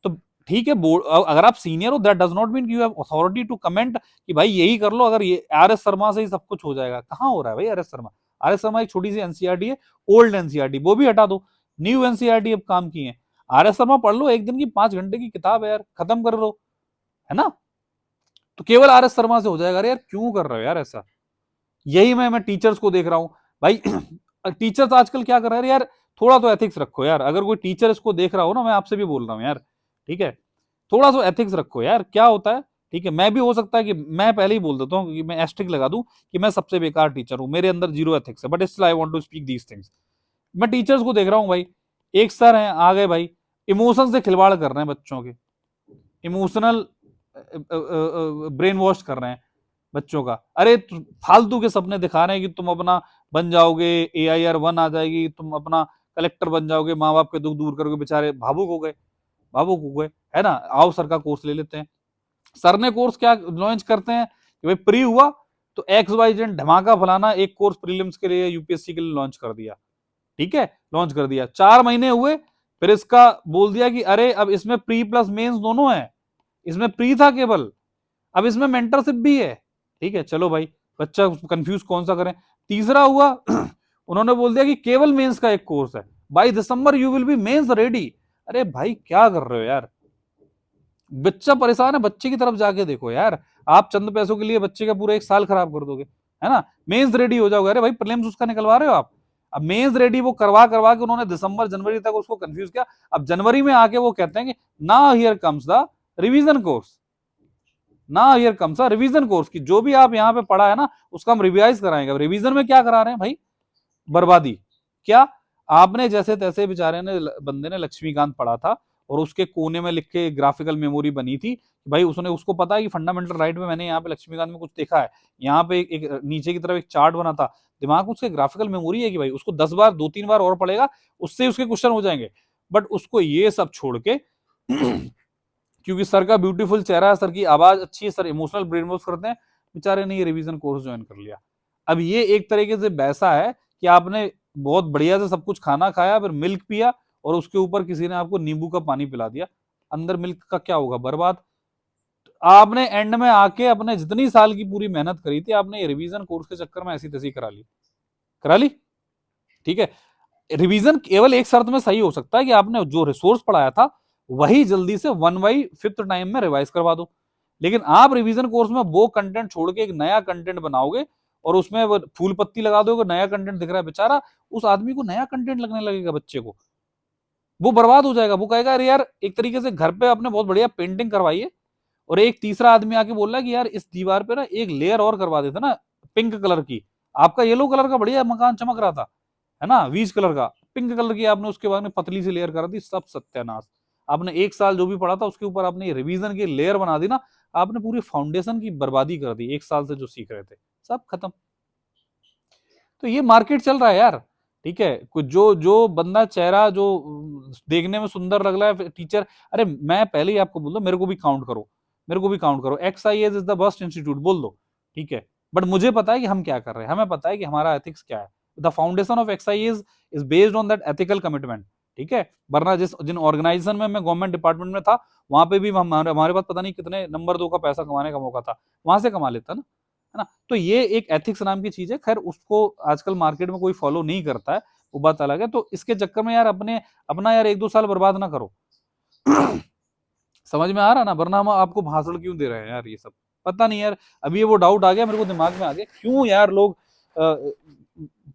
तो ठीक है, बोर्ड, अगर आप सीनियर हो that does not mean you have authority to comment कि भाई यही कर लो, अगर ये आर.एस. शर्मा से ही सब कुछ हो जाएगा। कहां हो रहा है भाई आर.एस. शर्मा? आर.एस. शर्मा एक छोटी सी एनसीईआरटी है, ओल्ड एनसीईआरटी, वो भी हटा दो, न्यू एनसीईआरटी अब काम की है। आर.एस. शर्मा पढ़ लो, एक दिन की 5 घंटे की किताब है यार, खत्म कर लो, है ना? तो केवल आर.एस. शर्मा से हो जाएगा? अरे यार क्यों कर रहे हो यार ऐसा? यही मैं टीचर्स को देख रहा हूं भाई। टीचर्स आजकल क्या कर रहे हैं यार, थोड़ा तो एथिक्स रखो यार। अगर कोई टीचर इसको देख रहा हो ना, मैं आपसे भी बोल रहा हूं यार, ठीक है, थोड़ा सा एथिक्स रखो यार। क्या होता है, ठीक है, मैं भी हो सकता है कि मैं पहले ही बोल देता हूँ कि मैं एस्ट्रिक लगा दूं कि मैं सबसे बेकार टीचर हूं, मेरे अंदर जीरो एथिक्स है, but still I want to speak these things. मैं टीचर्स को देख रहा हूँ भाई, एक सर हैं आ गए भाई, इमोशन से खिलवाड़ कर रहे हैं बच्चों के, इमोशनल ब्रेन वॉश कर रहे हैं बच्चों का। अरे फालतू के सपने दिखा रहे हैं कि तुम अपना बन जाओगे, AIR 1 आ जाएगी, तुम अपना कलेक्टर बन जाओगे, माँ बाप के दुख दूर करोगे। बेचारे भावुक हो गए, भावुक हो गए, है ना? आओ सर का कोर्स ले लेते हैं। सर ने कोर्स क्या लॉन्च करते हैं कि भाई प्री हुआ तो XYZ धमाका फलाना एक कोर्स प्रीलिम्स के लिए, यूपीएससी के लिए लॉन्च कर दिया, ठीक है, लॉन्च कर दिया। 4 महीने हुए, फिर इसका बोल दिया कि अरे अब इसमें प्री प्लस मेंस दोनों है, इसमें प्री था केवल, अब इसमें मेंटरशिप भी है, ठीक है। चलो भाई, बच्चा कंफ्यूज कौन सा करें। तीसरा हुआ, उन्होंने बोल दिया कि केवल मेंस का एक कोर्स है, by December you will be mains ready. अरे भाई क्या कर रहे हो यार? बच्चा परेशान है, बच्चे की तरफ जाके देखो यार। आप चंद पैसों के लिए बच्चे का पूरा एक साल खराब कर दोगे, है ना? मेंस रेडी हो जाओगे, अरे भाई प्रीलिम्स उसका निकलवा रहे हो आप। अब मेंस रेडी वो करवा करवा के उन्होंने दिसंबर जनवरी तक उसको कंफ्यूज किया। अब जनवरी में आके वो कहते हैं कि ना here comes the revision course, ना here comes the revision course, की जो भी आप यहाँ पे पढ़ा है ना उसका हम रिवाइज कराएंगे। रिवीजन में क्या करा रहे हैं भाई? बर्बादी। क्या आपने जैसे तैसे बेचारे ने, बंदे ने लक्ष्मीकांत पढ़ा था और उसके कोने में लिख के ग्राफिकल मेमोरी बनी थी, भाई उसने, उसको पता है कि फंडामेंटल राइट में मैंने यहाँ पे लक्ष्मीकांत में कुछ देखा है, यहाँ पे एक नीचे की तरफ एक चार्ट बना था, दिमाग उसके ग्राफिकल मेमोरी है कि भाई उसको 10 बार 2-3 बार और पढ़ेगा, उससे उसके क्वेश्चन हो जाएंगे। बट उसको ये सब छोड़ के क्योंकि सर का ब्यूटीफुल चेहरा है, सर की आवाज अच्छी है, सर इमोशनल ब्रेन वॉश करते हैं, बेचारे ने ये रिवीजन कोर्स ज्वाइन कर लिया। अब ये एक तरीके से वैसा है कि आपने बहुत बढ़िया से सब कुछ खाना खाया, फिर मिल्क पिया और उसके ऊपर किसी ने आपको नींबू का पानी पिला दिया, अंदर मिल्क का क्या होगा? बर्बाद। आपने एंड में आके अपने जितनी साल की पूरी मेहनत करी थी, आपने ये रिवीजन कोर्स के चक्कर में ऐसी तैसी करा ली, करा ली, ठीक है। रिवीजन केवल एक शर्त में सही हो सकता है कि आपने जो रिसोर्स पढ़ाया था वही जल्दी से 1/5 टाइम में रिवाइज करवा दो। लेकिन आप रिवीजन कोर्स में वो कंटेंट छोड़ के एक नया कंटेंट बनाओगे और उसमें वो फूल पत्ती लगा दोगे, नया कंटेंट दिख रहा है, बेचारा उस आदमी को नया कंटेंट लगने लगेगा, बच्चे को वो बर्बाद हो जाएगा। वो कहेगा अरे यार, एक तरीके से घर पे आपने बहुत बढ़िया पेंटिंग करवाई है और एक तीसरा आदमी आके बोल रहा है कि यार इस दीवार पे ना एक लेयर और करवा देते ना पिंक कलर की, आपका येलो कलर का बढ़िया मकान चमक रहा था, है ना, 20 कलर का, पिंक कलर की आपने उसके बाद में पतली सी लेयर कर दी, सब सत्यानाश। आपने एक साल जो भी पढ़ा था उसके ऊपर आपने रिवीजन की लेयर बना दी ना, आपने पूरी फाउंडेशन की बर्बादी कर दी, एक साल से जो सीख रहे थे सब खत्म। तो ये मार्केट चल रहा है यार, ठीक है। कुछ जो जो बंदा चेहरा जो देखने में सुंदर लग रहा है टीचर, अरे मैं पहले ही आपको बोल दो, मेरे को भी काउंट करो, मेरे को भी काउंट करो, XIS is the best institute बोल दो, ठीक है। बट मुझे पता है कि हम क्या कर रहे हैं, हमें पता है कि हमारा एथिक्स क्या है। The foundation of XIS is based on that ethical commitment, ठीक है। वरना जिन ऑर्गेनाइजेशन में मैं गवर्नमेंट डिपार्टमेंट में था, वहां पे भी हमारे पास पता नहीं कितने नंबर 2 का पैसा कमाने का मौका था, वहां से कमा लेता ना, है ना। तो ये एक एथिक्स नाम की चीज है, खैर उसको आजकल मार्केट में कोई फॉलो नहीं करता है, वो बात अलग है। तो इसके चक्कर में यार अपना यार 1-2 साल बर्बाद ना करो। समझ में आ रहा ना, वरना हम आपको भाषण क्यों दे रहे हैं यार, ये सब पता नहीं यार। अभी ये वो डाउट आ गया मेरे को, दिमाग में आ गया क्यों यार लोग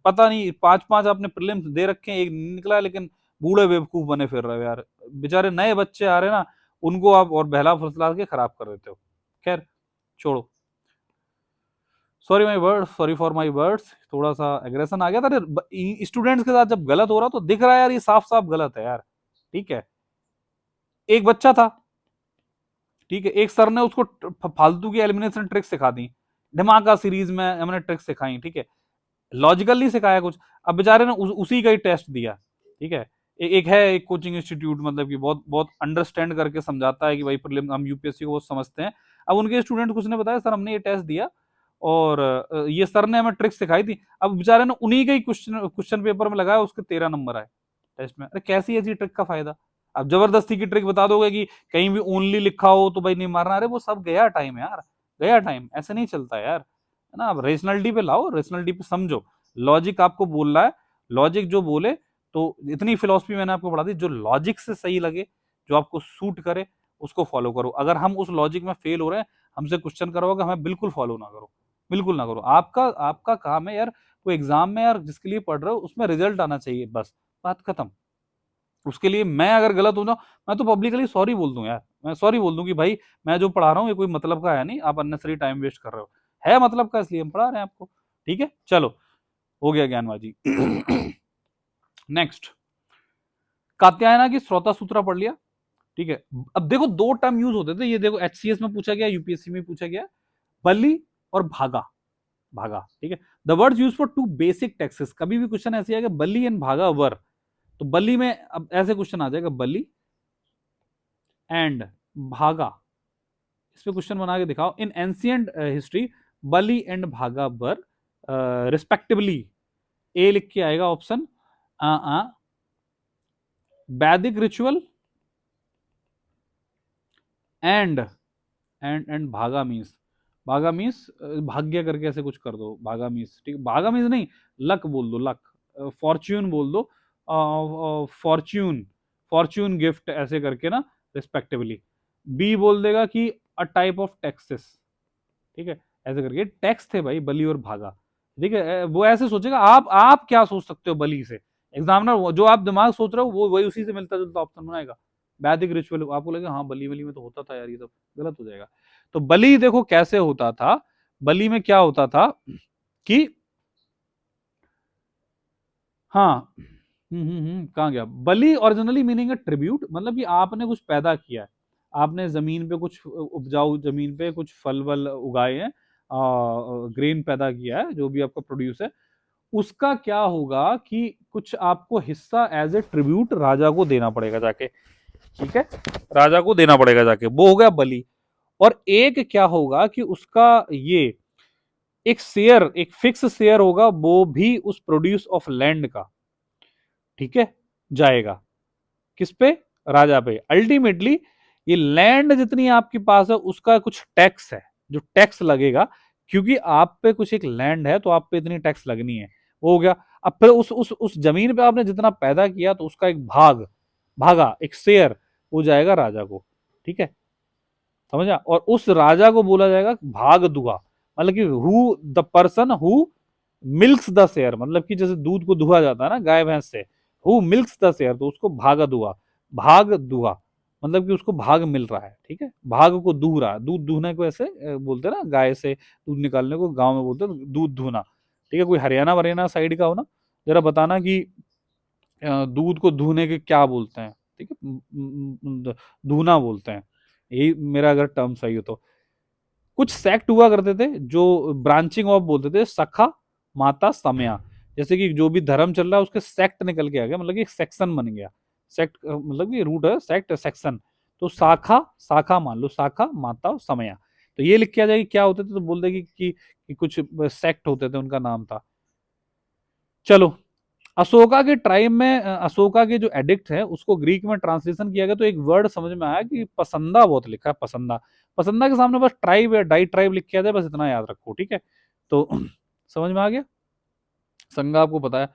पता नहीं 5-5 आपने प्रीलिम्स दे रखे हैं, एक निकला, लेकिन बूढ़े बेवकूफ बने फिर रहे हो यार। बेचारे नए बच्चे आ रहे हैं ना, उनको आप और बहला फुसला के खराब कर देते हो। खैर छोड़ो, sorry my words, sorry for my words, थोड़ा सा एग्रेशन आ गया था। स्टूडेंट्स के साथ जब गलत हो रहा तो दिख रहा है यार, ये साफ साफ गलत है यार, ठीक है। एक बच्चा था, ठीक है, एक सर ने उसको फालतू की एलिमिनेशन ट्रिक्स सिखा दी, धमाका सीरीज में हमने ट्रिक्स सिखाई, ठीक है, लॉजिकल नहीं सिखाया कुछ। अब बेचारे ने उसी का ही टेस्ट दिया, ठीक है। एक है एक कोचिंग इंस्टीट्यूट, मतलब कि बहुत बहुत अंडरस्टैंड करके समझाता है कि भाई प्रीलिम हम यूपीएससी को बहुत समझते हैं। अब उनके स्टूडेंट कुछ ने बताया सर हमने ये टेस्ट दिया और ये सर ने हमें ट्रिक्स सिखाई थी। अब बेचारे ने उन्हीं का ही क्वेश्चन पेपर में लगाया, उसके 13 नंबर आए टेस्ट में। अरे कैसी ऐसी ट्रिक का फायदा? अब जबरदस्ती की ट्रिक बता दोगे कि कहीं भी ओनली लिखा हो तो भाई नहीं मारना, अरे वो सब गया टाइम यार, गया टाइम, ऐसे नहीं चलता यार, है ना। अब रेशनलिटी पे लाओ, रेशनलिटी पे समझो, लॉजिक आपको बोल रहा है, लॉजिक जो बोले, तो इतनी फिलॉसफी मैंने आपको पढ़ा दी, जो लॉजिक से सही लगे, जो आपको सूट करे, उसको फॉलो करो। अगर हम उस लॉजिक में फेल हो रहे हैं, हमसे क्वेश्चन करोगे, हमें बिल्कुल फॉलो ना करो, बिल्कुल ना करो। आपका आपका काम है यार, कोई एग्जाम में यार जिसके लिए पढ़ रहे हो उसमें रिजल्ट आना चाहिए, बस बात खत्म। उसके लिए मैं अगर गलत हो जाऊं, मैं तो पब्लिकली सॉरी बोल दूं यार, मैं सॉरी बोल दूं कि भाई मैं जो पढ़ा रहा हूँ ये कोई मतलब का है नहीं, आप अननेसरी टाइम वेस्ट कर रहे हो, है मतलब का, इसलिए हम पढ़ा रहे हैं आपको, ठीक है। चलो, हो गया ज्ञानबाजी। नेक्स्ट, कात्यायना की स्रोता सूत्रा पढ़ लिया, ठीक है। अब देखो 2 टर्म यूज होते थे, ये देखो HCS में पूछा गया, यूपीएससी में पूछा गया, बली और भागा, भागा, ठीक है। The words use for 2 basic Texas, कभी भी क्वेश्चन ऐसे आएगा बली एंड भागा वर, तो बली में अब ऐसे क्वेश्चन आ जाएगा बली एंड भागा, इस पे क्वेश्चन बना के दिखाओ। In ancient history Bali and भागा वर रिस्पेक्टिवली, ए लिख के आएगा ऑप्शन वैदिक रिचुअल एंड भागा मीन्स, भागा मीन्स भाग्य करके ऐसे कुछ कर दो, भागा मीन्स, ठीक है, भागा मीन्स नहीं, लक बोल दो, लक, फॉर्च्यून बोल दो, फॉर्च्यून, फॉर्च्यून गिफ्ट ऐसे करके ना, रिस्पेक्टिवली। बी बोल देगा कि अ टाइप ऑफ टैक्सेस, ठीक है, ऐसे करके टैक्स थे भाई बली और भागा, ठीक है। वो ऐसे सोचेगा, आप क्या सोच सकते हो बली से, एग्जामिनर जो आप दिमाग सोच रहे हो वो वही उसी से मिलता जुलता ऑप्शन बनाएगा। वैदिक रिचुअल आपको लगेगा हाँ बली वली में तो होता था यार, ये सब गलत हो जाएगा। तो बली देखो कैसे होता था, बली में क्या होता था कि हाँ, कहाँ गया, बली ओरिजिनली मीनिंग है ट्रिब्यूट, मतलब कि आपने कुछ पैदा किया है, आपने जमीन पे कुछ उपजाऊ जमीन पे कुछ फल वल उगाए हैं, ग्रेन पैदा किया है, जो भी आपका प्रोड्यूस है, उसका क्या होगा कि कुछ आपको हिस्सा एज ए ट्रिब्यूट राजा को देना पड़ेगा जाके, ठीक है, राजा को देना पड़ेगा जाके, वो हो गया बली। और एक क्या होगा कि उसका ये एक शेयर, एक फिक्स शेयर होगा, वो भी उस प्रोड्यूस ऑफ लैंड का, ठीक है, जाएगा किस पे, राजा पे। अल्टीमेटली ये लैंड जितनी आपके पास है उसका कुछ टैक्स है, जो टैक्स लगेगा, क्योंकि आप पे कुछ एक लैंड है तो आप पे इतनी टैक्स लगनी है, हो गया। अब फिर उस जमीन पे आपने जितना पैदा किया तो उसका एक भागा एक शेयर वो जाएगा राजा को, ठीक है, समझा। और उस राजा को बोला जाएगा भाग दुआ, मतलब कि who the person who milks the share, मतलब कि जैसे दूध को दुहा जाता है ना गाय भैंस से, हु मिल्क्स द शेयर, तो उसको भाग दुआ, मतलब कि उसको भाग मिल रहा है, ठीक है, भाग को दूह रहा है। दूध दूहने को ऐसे बोलते हैं ना, गाय से दूध निकालने को गांव में बोलते हैं दूध दूहना, ठीक है। कोई हरियाणा वरियाणा साइड का हो ना, जरा बताना कि दूध को दूहने के क्या बोलते हैं, ठीक है, दूहना बोलते हैं, यही मेरा अगर टर्म सही हो तो। कुछ सेक्ट हुआ करते थे जो ब्रांचिंग ऑफ बोलते थे, सखा माता समया, जैसे कि जो भी धर्म चल रहा है उसके सेक्ट निकल के आ गया, मतलब कि एक सेक्शन बन गया। सेक्ट मतलब कि रूट है, सेक्ट सेक्शन, तो शाखा मान लो, शाखा माता और समया, तो ये लिख के आ जाएगी क्या होते थे, तो बोल देगी कि कुछ सेक्ट होते थे, उनका नाम था। चलो, अशोका के ट्राइब में अशोका के जो एडिक्ट है उसको ग्रीक में ट्रांसलेशन किया गया, तो एक वर्ड समझ में आया कि पसंदा बहुत लिखा है, पसंदा। पसंदा के सामने बस ट्राइब या डाई ट्राइब लिख के आ जाए, बस इतना याद रखो, ठीक है। तो समझ में आ गया। संज्ञा आपको पता है,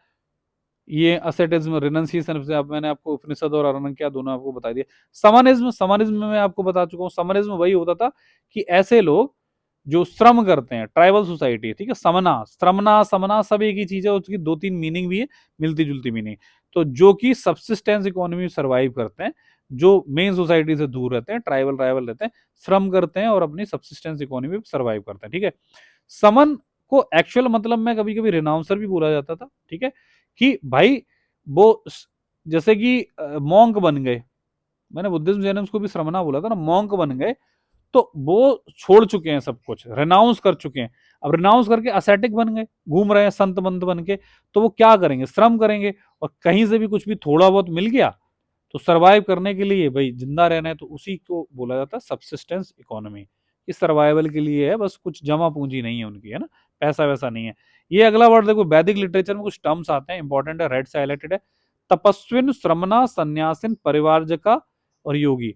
ये असेटिज्म रिनंसिएशन से अब मैंने आपको उपनिषद और अरण्यका दोनों आपको बता दिया। समनिज्म में मैं आपको बता चुका हूँ, समनिज्म वही होता था कि ऐसे लोग जो श्रम करते हैं, ट्राइबल सोसाइटी, ठीक है, समना श्रमना समना सब एक ही चीज है, उसकी दो तीन मीनिंग भी है, मिलती जुलती मीनिंग। तो जो कि सब्सिस्टेंस इकोनॉमी में सर्वाइव करते हैं, जो मेन सोसाइटी से दूर रहते हैं, ट्राइबल रहते हैं, श्रम करते हैं और अपनी सब्सिस्टेंस इकोनॉमी में सर्वाइव करते हैं, ठीक है। समन को एक्चुअल मतलब में कभी कभी रिनाउंसर भी बोला जाता था, ठीक है, कि भाई वो जैसे कि मॉन्क बन गए, मैंने बुद्धिज्म जैनिज्म को भी श्रमणा बोला था ना, मॉन्क बन गए, तो वो छोड़ चुके हैं सब कुछ, रिनाउंस कर चुके हैं। अब रिनाउंस करके असेटिक बन गए, घूम रहे हैं संत मंत बन के, तो वो क्या करेंगे, श्रम करेंगे, और कहीं से भी कुछ भी थोड़ा बहुत मिल गया तो सरवाइव करने के लिए, भाई जिंदा रहना है, तो उसी को बोला जाता है सब्सिस्टेंस इकोनॉमी। इस सर्वाइवल के लिए है, बस कुछ जमा पूंजी नहीं है उनकी, है ना, पैसा वैसा नहीं है। ये अगला वर्ड देखो, वैदिक लिटरेचर में कुछ टर्म्स आते हैं, इंपॉर्टेंट है, रेड से हाईलाइटेड है। तपस्विन, श्रमणा, सन्यासिन, परिवारजका और योगी।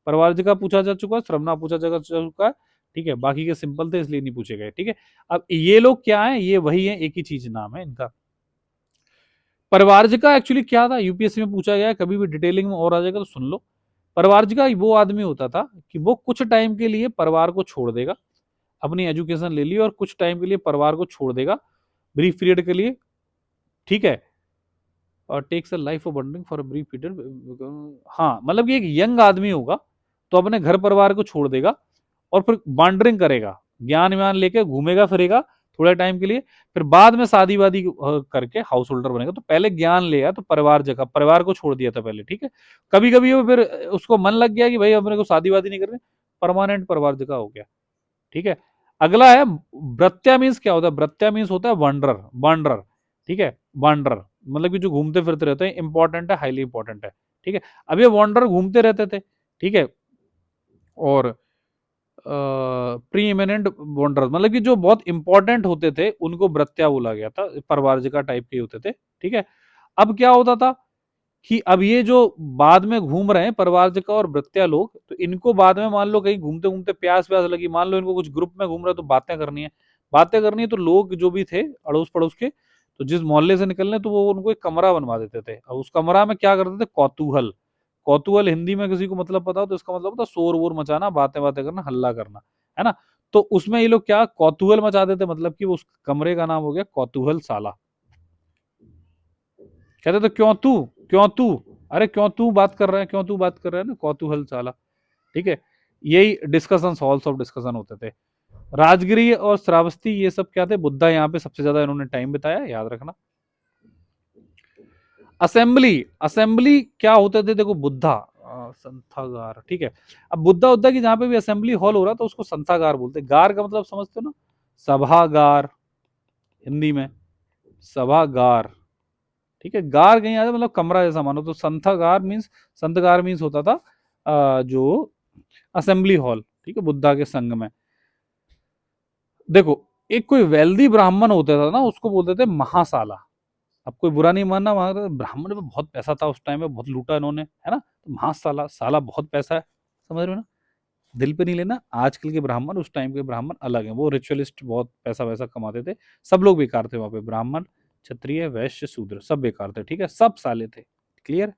परिवारजका पूछा जा चुका है, श्रमणा पूछा जा चुका है, ठीक है, बाकी के सिंपल थे इसलिए नहीं पूछे गए, ठीक है। अब ये लोग क्या है, ये वही है, एक ही चीज नाम है इनका। परिवारजिका एक्चुअली क्या था, यूपीएससी में पूछा गया है, कभी भी डिटेलिंग में और आ जाएगा तो सुन लो। परिवारजिका वो आदमी होता था कि वो कुछ टाइम के लिए परिवार को छोड़ देगा, अपनी एजुकेशन ले ली और कुछ टाइम के लिए परिवार को छोड़ देगा, ब्रीफ पीरियड के लिए, ठीक है, और takes a life of wandering for a brief period. हाँ, मतलब कि एक यंग आदमी होगा तो अपने घर परिवार को छोड़ देगा और फिर वॉन्डरिंग करेगा, ज्ञान व्यान लेके घूमेगा फिरेगा थोड़े टाइम के लिए, फिर बाद में शादी वादी करके हाउस होल्डर बनेगा। तो पहले ज्ञान लिया तो परिवार जगह, परिवार को छोड़ दिया था पहले, ठीक है। कभी कभी वो फिर उसको मन लग गया कि भाई अपने को शादी वादी नहीं करनी, परमानेंट परिवार जगह हो गया, ठीक है। अगला है ब्रत्या, मीन्स क्या होता है, ब्रत्या मीन्स होता है वंडरर, वंडरर, ठीक है, वंडरर मतलब कि जो घूमते फिरते रहते हैं, इंपॉर्टेंट है, हाईली इंपॉर्टेंट है, ठीक है। अब ये वॉन्डरर घूमते रहते थे, ठीक है, और प्री इमिनेंट वॉन्डरर मतलब कि जो बहुत इंपॉर्टेंट होते थे उनको ब्रत्या बोला गया था, परिवारजिका टाइप के होते थे, ठीक है। अब क्या होता था कि अब ये जो बाद में घूम रहे हैं परिवारजिका और ब्रत्या लोग, तो इनको बाद में मान लो कहीं घूमते घूमते प्यास प्यास लगी, मान लो इनको कुछ ग्रुप में घूम रहे तो बातें करनी है, तो लोग जो भी थे अड़ोस पड़ोस के, तो जिस मोहल्ले से निकलने, तो वो उनको एक कमरा बनवा देते थे, और उस कमरा में क्या करते थे, कौतूहल। कौतूहल हिंदी में किसी को मतलब पता हो तो इसका मतलब होता है शोर वोर मचाना, बातें बातें करना, हल्ला करना, है ना। तो उसमें ये लोग क्या कौतूहल मचा देते, मतलब कि उस कमरे का नाम हो गया कौतूहल साला। कहते थे क्यों तू, अरे क्यों तू बात कर रहा है, क्यों तू बात कर रहा है ना, कौतूहल साला, ठीक है। यही डिस्कशन, हॉल्स ऑफ डिस्कशन होते थे। राजगिरी और श्रावस्ती ये सब क्या थे, बुद्धा यहाँ पे सबसे ज्यादा इन्होंने टाइम बिताया, याद रखना। असेंबली, असेंबली क्या होते थे, देखो बुद्धा संथागार, ठीक है। अब बुद्धा उद्धा की जहां पे भी असेंबली हॉल हो रहा था उसको संथागार बोलते, गार का मतलब समझते हो ना, सभागार, हिंदी में सभागार, ठीक है। गार कहीं आता मतलब कमरा जैसा मानो, तो संथागार मीन्स, संतगार मीन्स होता था जो असेंबली हॉल, ठीक है, बुद्धा के संग में। देखो, एक कोई वेल्दी ब्राह्मण होता था ना, उसको बोलते थे महासाला। अब कोई बुरा नहीं मानना, वहां ब्राह्मण में बहुत पैसा था उस टाइम में, बहुत लूटा इन्होंने, है ना, तो महासाला, साला बहुत पैसा है, समझ रहे हो ना, दिल पे नहीं लेना। आजकल के ब्राह्मण, उस टाइम के ब्राह्मण अलग हैं, वो रिचुअलिस्ट, बहुत पैसा वैसा कमाते थे, सब लोग बेकार थे वहां पे, ब्राह्मण क्षत्रिय वैश्य शूद्र सब बेकार थे, ठीक है, सब साले थे। क्लियर।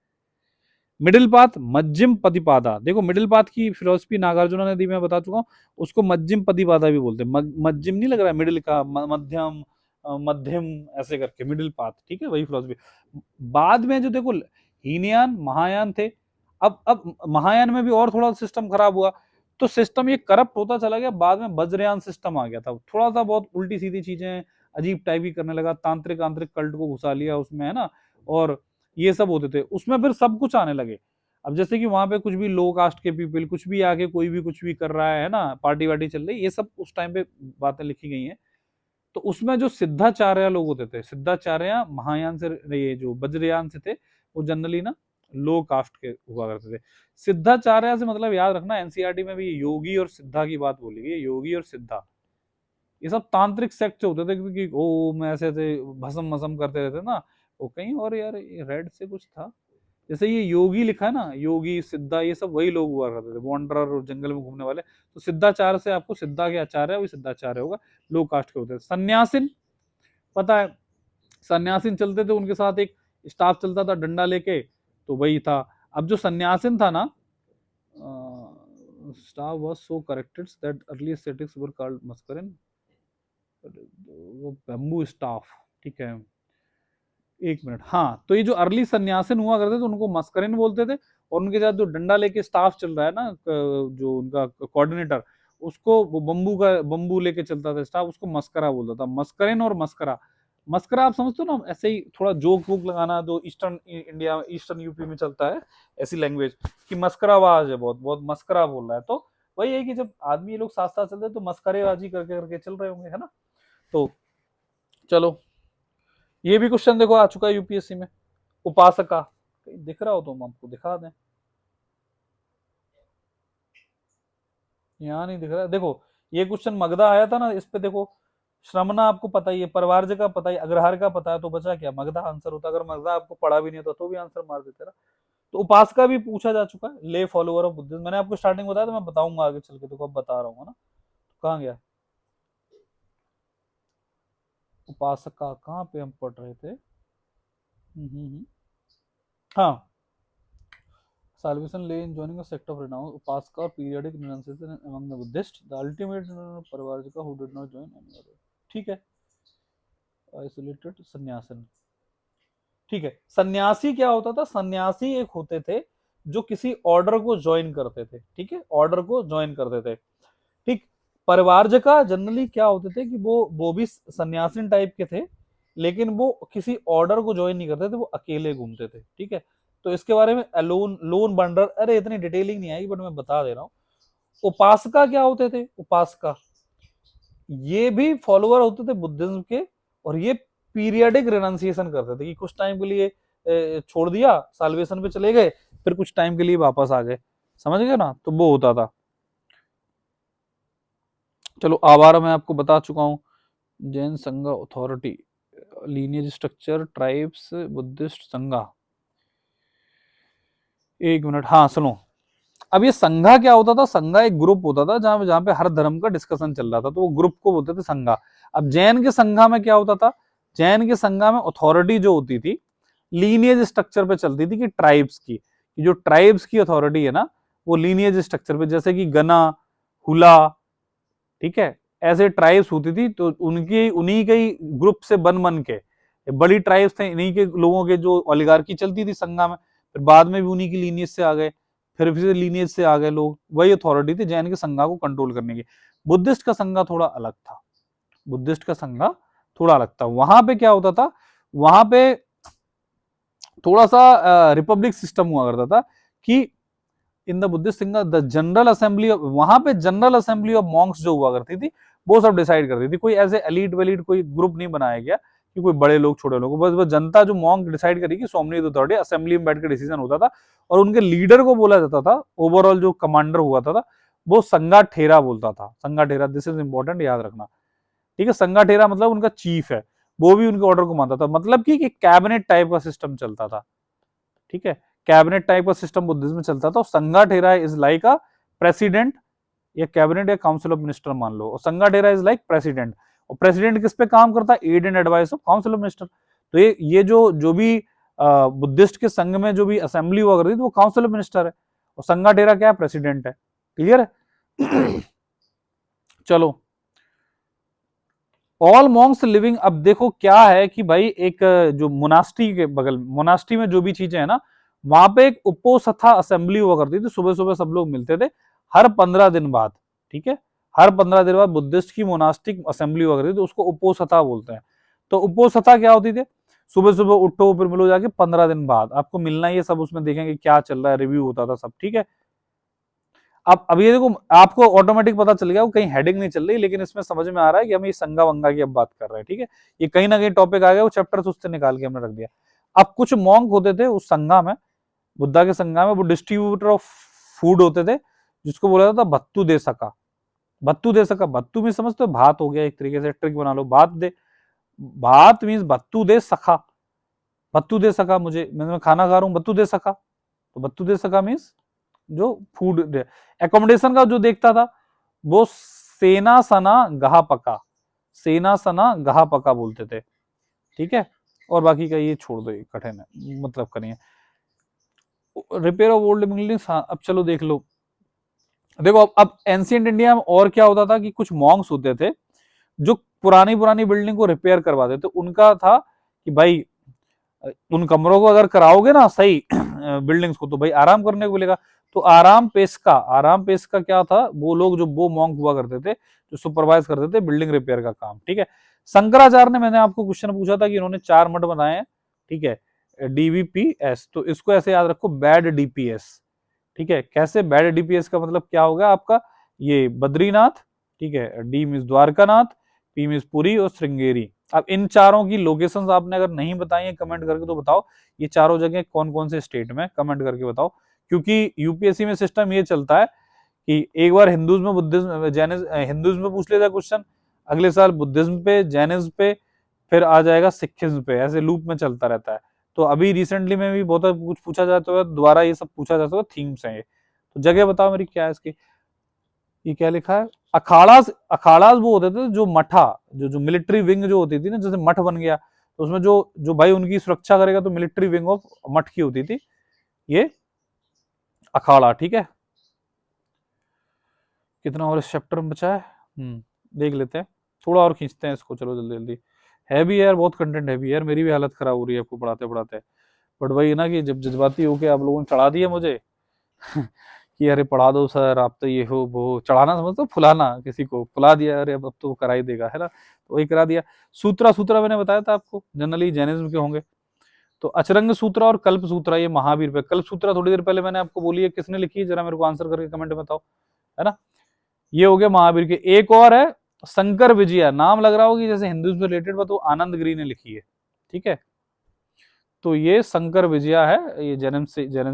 मिडिल पाथ मध्यम पतिपादा, देखो मिडिल पाथ की फिलोसफी नागार्जुन ने दी, मैं बता चुका हूँ, उसको मध्यम पतिपादा भी बोलते हैं। मध्यम नहीं लग रहा है मिडिल का, मध्यम मध्यम ऐसे करके मिडिल पाथ, ठीक है, वही फिलोसफी। बाद में जो देखो हीनयान महायान थे, अब महायान में भी और थोड़ा सिस्टम खराब हुआ, तो सिस्टम ये करप्ट होता चला गया। बाद में वज्रयान सिस्टम आ गया था, थोड़ा सा बहुत उल्टी सीधी चीजें अजीब टाइप की करने लगा, तांत्रिक आंतरिक कल्ट को घुसा लिया उसमें, है ना, और ये सब होते थे उसमें, फिर सब कुछ आने लगे। अब जैसे कि वहां पे कुछ भी लो कास्ट के पीपल कुछ भी आके कोई भी कुछ भी कर रहा है ना, पार्टी वार्टी चल रही, ये सब उस टाइम पे बातें लिखी गई हैं। तो उसमें जो सिद्धाचार्य लोग होते थे, सिद्धाचार्य महायान से, ये जो वज्रयान से थे, वो जनरली ना लो कास्ट के हुआ करते थे। सिद्धाचार्य से मतलब याद रखना, एनसीईआरटी में भी योगी और सिद्धा की बात बोली गई, योगी और सिद्धा, ये सब तांत्रिक सेक्ट होते थे, क्योंकि ओम ऐसे ऐसे भस्म मसम करते रहते ना, वो कहीं और यार रेड से कुछ था, जैसे ये योगी लिखा है ना, योगी सिद्धा, ये सब वही लोग हुआ करते थे, वॉन्डरर और जंगल में घूमने वाले। तो सिद्धाचार्य से आपको सिद्धा के आचार्य, वही सिद्धाचार्य होगा, लो कास्ट के होते थे। सन्यासिन पता है, सन्यासिन चलते थे, उनके साथ एक स्टाफ चलता था डंडा लेके, तो वही था। अब जो सन्यासिन था ना, staff was so corrected that early aesthetics were called Maskarin, वो बैम्बू स्टाफ, ठीक है, एक मिनट, हाँ, तो ये जो अर्ली सन्यासिन हुआ करते थे उनको मस्करिन बोलते थे, और उनके साथ जो डंडा लेके स्टाफ चल रहा है ना, जो उनका कोऑर्डिनेटर, उसको वो बम्बू लेके चलता था स्टाफ, उसको मस्करा बोलता था। मस्करिन और मस्करा, मस्करा आप समझते हो ना, ऐसे ही थोड़ा जोक वोक लगाना, जो ईस्टर्न इंडिया, ईस्टर्न यूपी में चलता है ऐसी लैंग्वेज कि मस्कराबाज है, बहुत बहुत मस्करा बोल रहा है, तो वही है कि जब आदमी लोग साथ साथ चलते हैं तो मस्करेबाजी करके करके चल रहे होंगे, है ना। तो चलो, ये भी क्वेश्चन देखो आ चुका है यूपीएससी में। उपासका, दिख रहा हो तो हम आपको दिखा दें, यहाँ नहीं दिख रहा, देखो ये क्वेश्चन मगधा आया था ना, इस पे देखो, श्रमना आपको पता ही है, परिवार्ज का पता ही, अग्रहार का पता है, तो बचा क्या, मगधा आंसर होता। अगर मगधा आपको पढ़ा भी नहीं होता तो भी आंसर मार देते ना। तो उपासका भी पूछा जा चुका है, ले फॉलोअर ऑफ बुद्धिज्म, मैंने आपको स्टार्टिंग बताया था, मैं बताऊंगा आगे चल के, तो अब बता रहा हूँ ना। कहाँ गया उपासका, कहाँ पे हम पढ़ रहे थे, हाँ, salvation lay in joining a sect of renown, upasaka or periodic renunciation among the Buddhists, the ultimate परिवारजका who did not join any other, ठीक है। आइसोलेटेड सन्यासन, ठीक है। सन्यासी क्या होता था, सन्यासी एक होते थे जो किसी ऑर्डर को ज्वाइन करते थे, ठीक है, ऑर्डर को ज्वाइन करते थे, ठीक। परिवारजका जनरली क्या होते थे कि वो भी सन्यासीन टाइप के थे, लेकिन वो किसी ऑर्डर को ज्वाइन नहीं करते थे, वो अकेले घूमते थे, ठीक है। तो इसके बारे में लोन लोन बंडर, अरे इतनी डिटेलिंग नहीं आएगी, बट मैं बता दे रहा हूँ। उपासका क्या होते थे, उपासका ये भी फॉलोअर होते थे बुद्धिज्म के, और ये पीरियडिक रेनंसिएशन करते थे कि कुछ टाइम के लिए छोड़ दिया, साल्वेशन पे चले गए, फिर कुछ टाइम के लिए वापस आ गए, समझ गए ना, तो वो होता था। चलो आवारा मैं आपको बता चुका हूँ, जैन संघ authority, lineage structure, tribes, Buddhist संघा, एक मिनट, हाँ सुनो, अब ये संघा क्या होता था, संघा एक ग्रुप होता था जहां जहां पे हर धर्म का डिस्कशन चल रहा था, तो वो ग्रुप को बोलते थे संघा। अब जैन के संघा में क्या होता था, जैन के संघा में अथॉरिटी जो होती थी लीनियज स्ट्रक्चर पे चलती थी, कि ट्राइब्स की, कि जो ट्राइब्स की अथॉरिटी है ना, वो लीनियज स्ट्रक्चर पे, जैसे कि गना, हुला, ठीक है, ऐसे ट्राइब्स होती थी, तो उनकी उन्हीं के ग्रुप से बन बन के बड़ी ट्राइब्स थे, इन्हीं के लोगों के जो ओलिगार्की चलती थी संघा में, फिर बाद में भी उन्हीं की लीनियज से आ गए, फिर लीनियज से आ गए लोग, वही अथॉरिटी थी जैन के संघा को कंट्रोल करने की। बुद्धिस्ट का संघा थोड़ा अलग था, बुद्धिस्ट का संघा थोड़ा अलग था। वहां पे क्या होता था, वहां पे थोड़ा सा रिपब्लिक सिस्टम हुआ करता था, कि इन द बुद्धिस्ट संघा द जनरल असेंबली, वहां पे जनरल असेंबली ऑफ मॉन्क्स जो हुआ करती थी, वो सब डिसाइड करती थी, कोई ऐसे एलीट वेलीट कोई ग्रुप नहीं बनाया गया कि कोई बड़े लोग छोटे लोग, बस जनता जो मॉन्क डिसाइड करेगी, सोमनीत अथॉरिटी असेंबली में बैठ के डिसीजन होता था, और उनके लीडर को बोला जाता था, ओवरऑल जो कमांडर हुआ था वो संगा ठेरा बोलता था, संगा ठेरा, दिस इज इंपॉर्टेंट, याद रखना, ठीक है। संगा ठेरा मतलब उनका चीफ है, वो भी उनके ऑर्डर को मानता था, मतलब कि कैबिनेट टाइप का सिस्टम चलता था, ठीक है, कैबिनेट टाइप का सिस्टम बुद्धिज्म में चलता था। और Sangha Thera is like a president, या कैबिनेट या काउंसिल ऑफ मिनिस्टर मान लो, और Sangha Thera is like president, और प्रेसिडेंट किस पे काम करता है, aid and advice of council of minister. तो ये जो भी बुद्धिस्ट के संघ में जो भी असेंबली हुआ करती थी वो काउंसिल ऑफ मिनिस्टर है, और संघा टेरा क्या है, प्रेसिडेंट है। क्लियर है? चलो, ऑल मॉन्क्स लिविंग, अब देखो क्या है कि भाई एक जो मोनास्ट्री के बगल, मोनास्ट्री में जो भी चीजें है ना, वहां पे एक उपोसथा असेंबली हुआ करती थी, सुबह सुबह सब लोग मिलते थे हर 15 दिन बाद। ठीक है, हर 15 दिन बाद बुद्धिस्ट की मोनास्टिक असेंबली हुआ करती थी, उसको उपोसथा बोलते हैं। तो उपोसथा क्या होती थी, सुबह सुबह उठो फिर मिलो जाके 15 दिन बाद आपको मिलना, ये सब उसमें देखेंगे क्या चल रहा है, रिव्यू होता था सब। ठीक है, अब ये देखो आपको ऑटोमेटिक पता चल गया, वो कहीं हेडिंग नहीं चल रही, लेकिन इसमें समझ में आ रहा है कि हम ये संगा वंगा की अब बात कर रहे हैं। ठीक है, ये कहीं ना कहीं टॉपिक आ गया, वो चैप्टर उससे निकाल के हमने रख दिया। अब कुछ मॉन्क होते थे उस संगा में, बुद्धा के संगा में, वो डिस्ट्रीब्यूटर ऑफ फूड होते थे, जिसको बोला जाता था भत्तू दे सका। भत्तू दे सका, भत्तू में समझते हो, भात हो गया एक तरीके से, ट्रिक बना लो, भात दे, भात मीन्स भत्तू दे सका, भत्तू दे सका मुझे, मैं खाना खा रहा हूँ, भत्तू दे सका, तो भत्तू दे सका मीन्स जो फूड एकोमोडेशन का जो देखता था वो सेना सना गहा पका, सेना सना गहा पका बोलते थे। ठीक है, और बाकी का ये छोड़ दो, ये कठिन है, मतलब करिए। रिपेयर ऑफ ओल्ड बिल्डिंग्स, हाँ अब चलो देख लो। देखो अब एंशिएंट इंडिया में और क्या होता था कि कुछ मॉन्क्स होते थे जो पुरानी पुरानी बिल्डिंग को रिपेयर करवाते थे। उनका था कि भाई उन कमरों को अगर कराओगे ना सही बिल्डिंग्स को, तो भाई आराम करने को मिलेगा। तो आराम पेश का क्या था, वो लोग जो वो मॉन्क हुआ करते थे जो सुपरवाइज करते थे बिल्डिंग रिपेयर का काम। ठीक है, शंकराचार्य ने, मैंने आपको क्वेश्चन पूछा था कि इन्होंने 4 मठ बनाए हैं। ठीक है, डीवीपीएस, तो इसको ऐसे याद रखो, बैड डीपीएस। ठीक है, कैसे बैड डीपीएस का मतलब क्या होगा आपका, ये बद्रीनाथ, ठीक है, D means Dwarkanath, P means Puri और श्रृंगेरी। अब इन चारों की लोकेशंस आपने अगर नहीं बताई है कमेंट करके तो बताओ, ये चारों जगह कौन कौन से स्टेट में, कमेंट करके बताओ। क्योंकि यूपीएससी में सिस्टम ये चलता है कि एक बार हिंदुइज्म बुद्धिज्म जैनिज्म हिंदुइज्म में पूछ लेता है क्वेश्चन, अगले साल बुद्धिज्म पे, जैनिज्म पे, फिर आ जाएगा सिखिज्म पे, ऐसे लूप में चलता रहता है। तो अभी रिसेंटली में भी बहुत कुछ पूछा जाता है, दोबारा ये सब पूछा जाता है, थीम्स हैं ये। तो जगह बताओ मेरी क्या है इसकी, ये क्या लिखा है, अखाड़ास। अखाड़ास वो होते थे जो मठा, जो मिलिट्री विंग जो होती थी ना, जैसे मठ बन गया तो उसमें जो जो भाई उनकी सुरक्षा करेगा, तो मिलिट्री विंग ऑफ मठ की होती थी ये अखाड़ा। ठीक है, कितना और इस चैप्टर में बचा है, देख लेते हैं, थोड़ा और खींचते हैं इसको, चलो जल्दी जल्दी। है भी यार बहुत कंटेंट, है भी यार, मेरी भी हालत खराब हो रही है आपको पढ़ाते पढ़ाते। बट वही ना कि जब जज्बाती होके आप लोगों ने चढ़ा दिया मुझे कि अरे पढ़ा दो सर, आप तो ये हो वो, चढ़ाना समझते हो, फुलाना, किसी को फुला दिया, अरे अब तो करा ही देगा, है ना, तो वही करा दिया। सूत्रा सूत्रा मैंने बताया था आपको, जनरली जैनिज्म के होंगे। तो अचरंग सूत्रा और कल्प सूत्रा ये महावीर पे, कल्प सूत्रा थोड़ी देर पहले मैंने आपको बोली है, किसने लिखी है जरा मेरे को आंसर करके कमेंट में बताओ, है ना। ये हो गया महावीर के। एक और है शंकर विजया, नाम लग रहा होगी जैसे हिंदुइज्म से रिलेटेड, तो आनंद गिरी ने लिखी है। ठीक है, तो ये शंकर विजया है, ये जन्म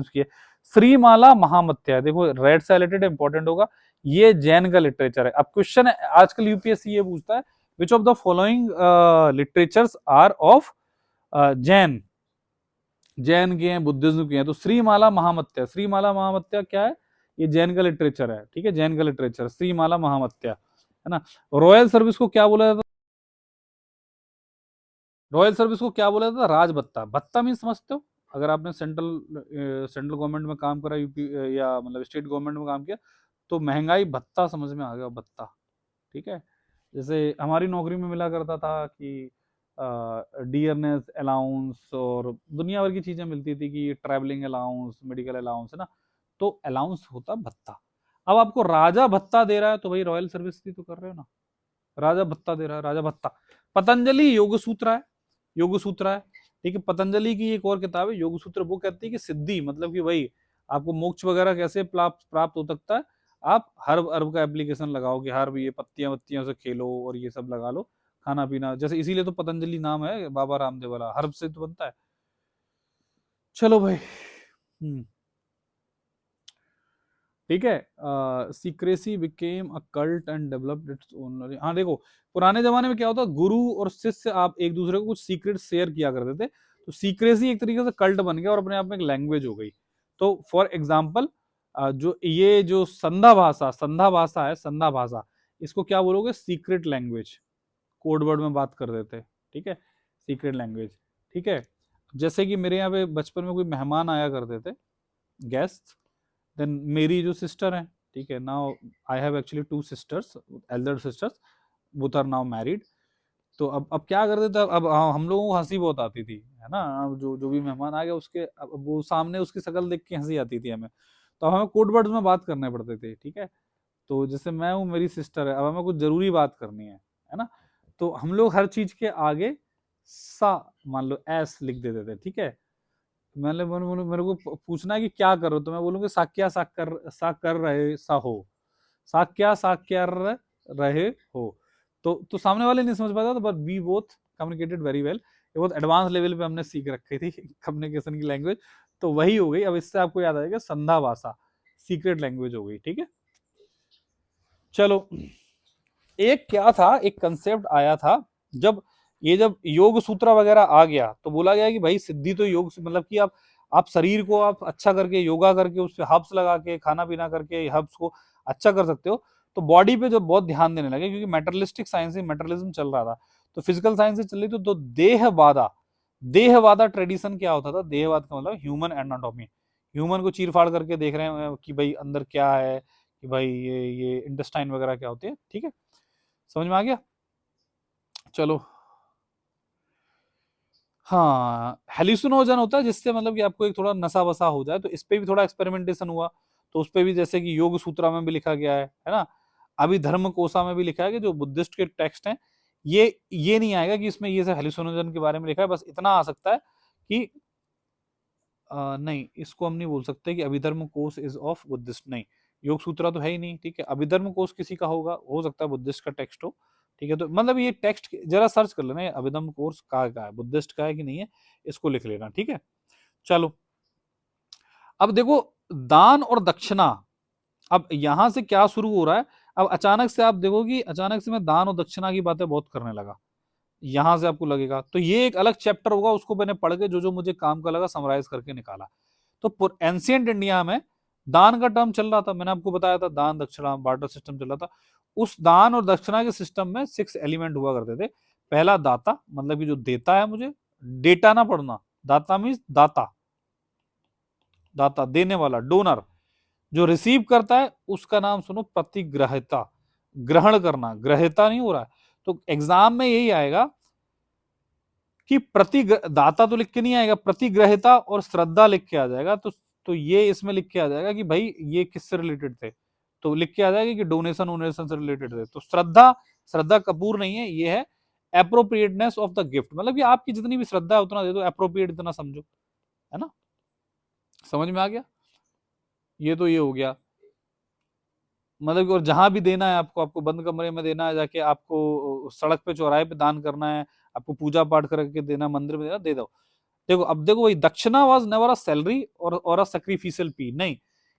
की है। श्रीमाला महामत्या, देखो रेड से रिलेटेड इंपॉर्टेंट होगा, ये जैन का लिटरेचर है। अब क्वेश्चन है आजकल यूपीएससी ये पूछता है, which of the following literatures are of Jain, Jain के हैं, बुद्धिज्म के हैं। तो श्रीमाला महामत्या, श्रीमाला महामत्या क्या है, ये जैन का लिटरेचर है। ठीक है, जैन का लिटरेचर श्रीमाला महामत्या, है ना। रॉयल सर्विस को क्या बोला जाता, रॉयल सर्विस को क्या बोला जाता है, राज भत्ता। भत्ता मीन समझते हो, अगर आपने सेंट्रल गवर्नमेंट में काम करा, यूपी या मतलब स्टेट गवर्नमेंट में काम किया, तो महंगाई भत्ता समझ में आ गया, भत्ता। ठीक है, जैसे हमारी नौकरी में मिला करता था कि डियरनेस अलाउंस और दुनिया भर की चीजें मिलती थी, कि ट्रैवलिंग अलाउंस, मेडिकल अलाउंस, है ना, तो अलाउंस होता भत्ता। अब आपको राजा भत्ता दे रहा है, तो भाई रॉयल सर्विस भी तो कर रहे हो ना, राजा भत्ता दे रहा है, राजा भत्ता। पतंजलि योग सूत्र है, योग सूत्र है। ठीक है, पतंजलि की एक और किताब है योग सूत्र, वो कहती है कि सिद्धि मतलब कि भाई आपको मोक्ष वगैरह कैसे प्राप्त हो सकता है, आप हर्ब अर्ब का एप्लीकेशन लगाओ, कि हर्ब ये पत्तियां वत्तियां से खेलो और ये सब लगा लो, खाना पीना, जैसे इसीलिए तो पतंजलि नाम है बाबा रामदेव वाला, हर्ब से तो बनता है। चलो भाई, ठीक है, secrecy became a cult and developed its own. हाँ देखो, पुराने जमाने में क्या होता, गुरु और शिष्य आप एक दूसरे को कुछ सीक्रेट शेयर किया करते थे, तो सीक्रेसी एक तरीके से कल्ट बन गया और अपने आप में एक लैंग्वेज हो गई। तो फॉर एग्जाम्पल, जो ये जो संधा भाषा है, संधा भाषा, इसको क्या बोलोगे, सीक्रेट लैंग्वेज, कोड वर्ड में बात कर देते, ठीक है, सीक्रेट लैंग्वेज। ठीक है। जैसे कि मेरे यहाँ पे बचपन में कोई मेहमान आया करते थे, गेस्ट, देन मेरी जो सिस्टर है, ठीक है, now I have actually 2 sisters, elder sisters, both are now married. तो अब क्या करते थे, अब हम लोगों को हंसी बहुत आती थी, है ना, अब जो जो भी मेहमान आ गया उसके, अब वो सामने उसकी शक्ल देख के हंसी आती थी हमें, तो हमें कोड वर्ड्स में बात करने पड़ते थे, ठीक है। तो जैसे मैं हूँ, मेरी सिस्टर है, अब हमें कुछ जरूरी बात करनी है ना, तो हम लोग हर चीज के आगे सा, मान लो एस लिख देते थे, ठीक है। मेरे को पूछना है कि क्या करो, तो मैं बोलूंगी साक्या सा कर रहे सा हो, साक्या सा कर रहे हो। तो सामने वाले नहीं समझ पाता, but we both communicated very well. ये बहुत एडवांस लेवल पे हमने सीख रखी थी कम्युनिकेशन की लैंग्वेज। तो वही हो गई। अब इससे आपको याद आएगा संधा भाषा, सीक्रेट लैंग्वेज हो गई, ठीक है। चलो, एक क्या था, एक कंसेप्ट आया था, जब योग सूत्र वगैरह आ गया, तो बोला गया कि भाई सिद्धि तो योग से, मतलब कि आप शरीर को आप अच्छा करके, योगा करके, उस पे हर्ब्स लगा के, खाना पीना करके हर्ब्स को अच्छा कर सकते हो। तो बॉडी पे जो बहुत ध्यान देने लगे, क्योंकि मेटरलिस्टिक साइंस ही मेटरलिज्म चल रहा था, तो फिजिकल साइंस से चल रही, तो देहवादा, देहवादा ट्रेडिशन क्या होता था, देहवाद का मतलब ह्यूमन एनाटॉमी, ह्यूमन को चीर फाड़ करके देख रहे हैं कि भाई अंदर क्या है, कि भाई ये इंटेस्टाइन वगैरह क्या होते हैं, ठीक है, समझ में आ गया। चलो, हाँ, हेल्यूसिनोजन होता है जिससे मतलब कि आपको एक थोड़ा नशा वसा हो जाए, तो इस पे भी थोड़ा एक्सपेरिमेंटेशन हुआ। तो उस पे भी जैसे कि योग सूत्रा में भी लिखा गया है ना, अभी धर्म कोसा में भी लिखा है कि जो बुद्धिस्ट के टेक्स्ट हैं, ये नहीं आएगा कि इसमें ये सब हेल्यूसिनोजन के बारे में लिखा है, बस इतना आ सकता है कि नहीं, इसको हम नहीं बोल सकते कि अभिधर्म कोश इज ऑफ बुद्धिस्ट, नहीं, योग सूत्रा तो है ही नहीं, ठीक है। अभिधर्म कोश किसी का होगा, हो सकता है बुद्धिस्ट का टेक्स्ट हो, ठीक है। तो मतलब ये टेक्स्ट जरा सर्च कर लेना, अभिधर्म कोर्स का है, बुद्धिस्ट का है कि नहीं है, इसको लिख लेना, ठीक है। चलो, अब देखो, दान और दक्षिणा, अब यहां से क्या शुरू हो रहा है। अब अचानक से आप देखो कि अचानक से मैं दान और दक्षिणा की बातें बहुत करने लगा, यहां से आपको लगेगा तो ये एक अलग चैप्टर होगा, उसको मैंने पढ़ के जो जो मुझे काम का लगा समराइज करके निकाला। तो एंशियंट इंडिया में दान का टर्म चल रहा था, मैंने आपको बताया था, दान दक्षिणा बार्टर सिस्टम चल रहा था। उस दान और दक्षिणा के सिस्टम में 6 एलिमेंट हुआ करते थे। पहला दाता, मतलब कि जो देता है मुझे, डेटा ना पढ़ना, दाता मीन्स दाता, दाता देने वाला, डोनर। जो रिसीव करता है उसका नाम सुनो, प्रतिग्रहिता, ग्रहण करना, ग्रहिता नहीं हो रहा है। तो एग्जाम में यही आएगा कि दाता तो लिख के नहीं आएगा, प्रतिग्रहिता और श्रद्धा लिख के आ जाएगा। तो ये इसमें लिख के आ जाएगा कि भाई ये किससे रिलेटेड थे, तो लिख के आ जाएगा कि डोनेशन वोनेशन से रिलेटेड थे। तो श्रद्धा, श्रद्धा कपूर नहीं है, ये है अप्रोप्रिएटनेस ऑफ द गिफ्ट, मतलब कि आपकी जितनी भी श्रद्धा है उतना दे दो, अप्रोप्रिएट इतना समझो, है ना, समझ में आ गया। ये तो ये हो गया, मतलब और जहां भी देना है आपको, आपको बंद कमरे में देना है जाके, आपको सड़क पे चौराहे पे दान करना है, आपको पूजा पाठ करके देना, मंदिर में देना, दे दो। देखो, अब देखो, वही दक्षिणा वाज नेवर अ सैलरी और अ सैक्रिफिशियल फी, नहीं,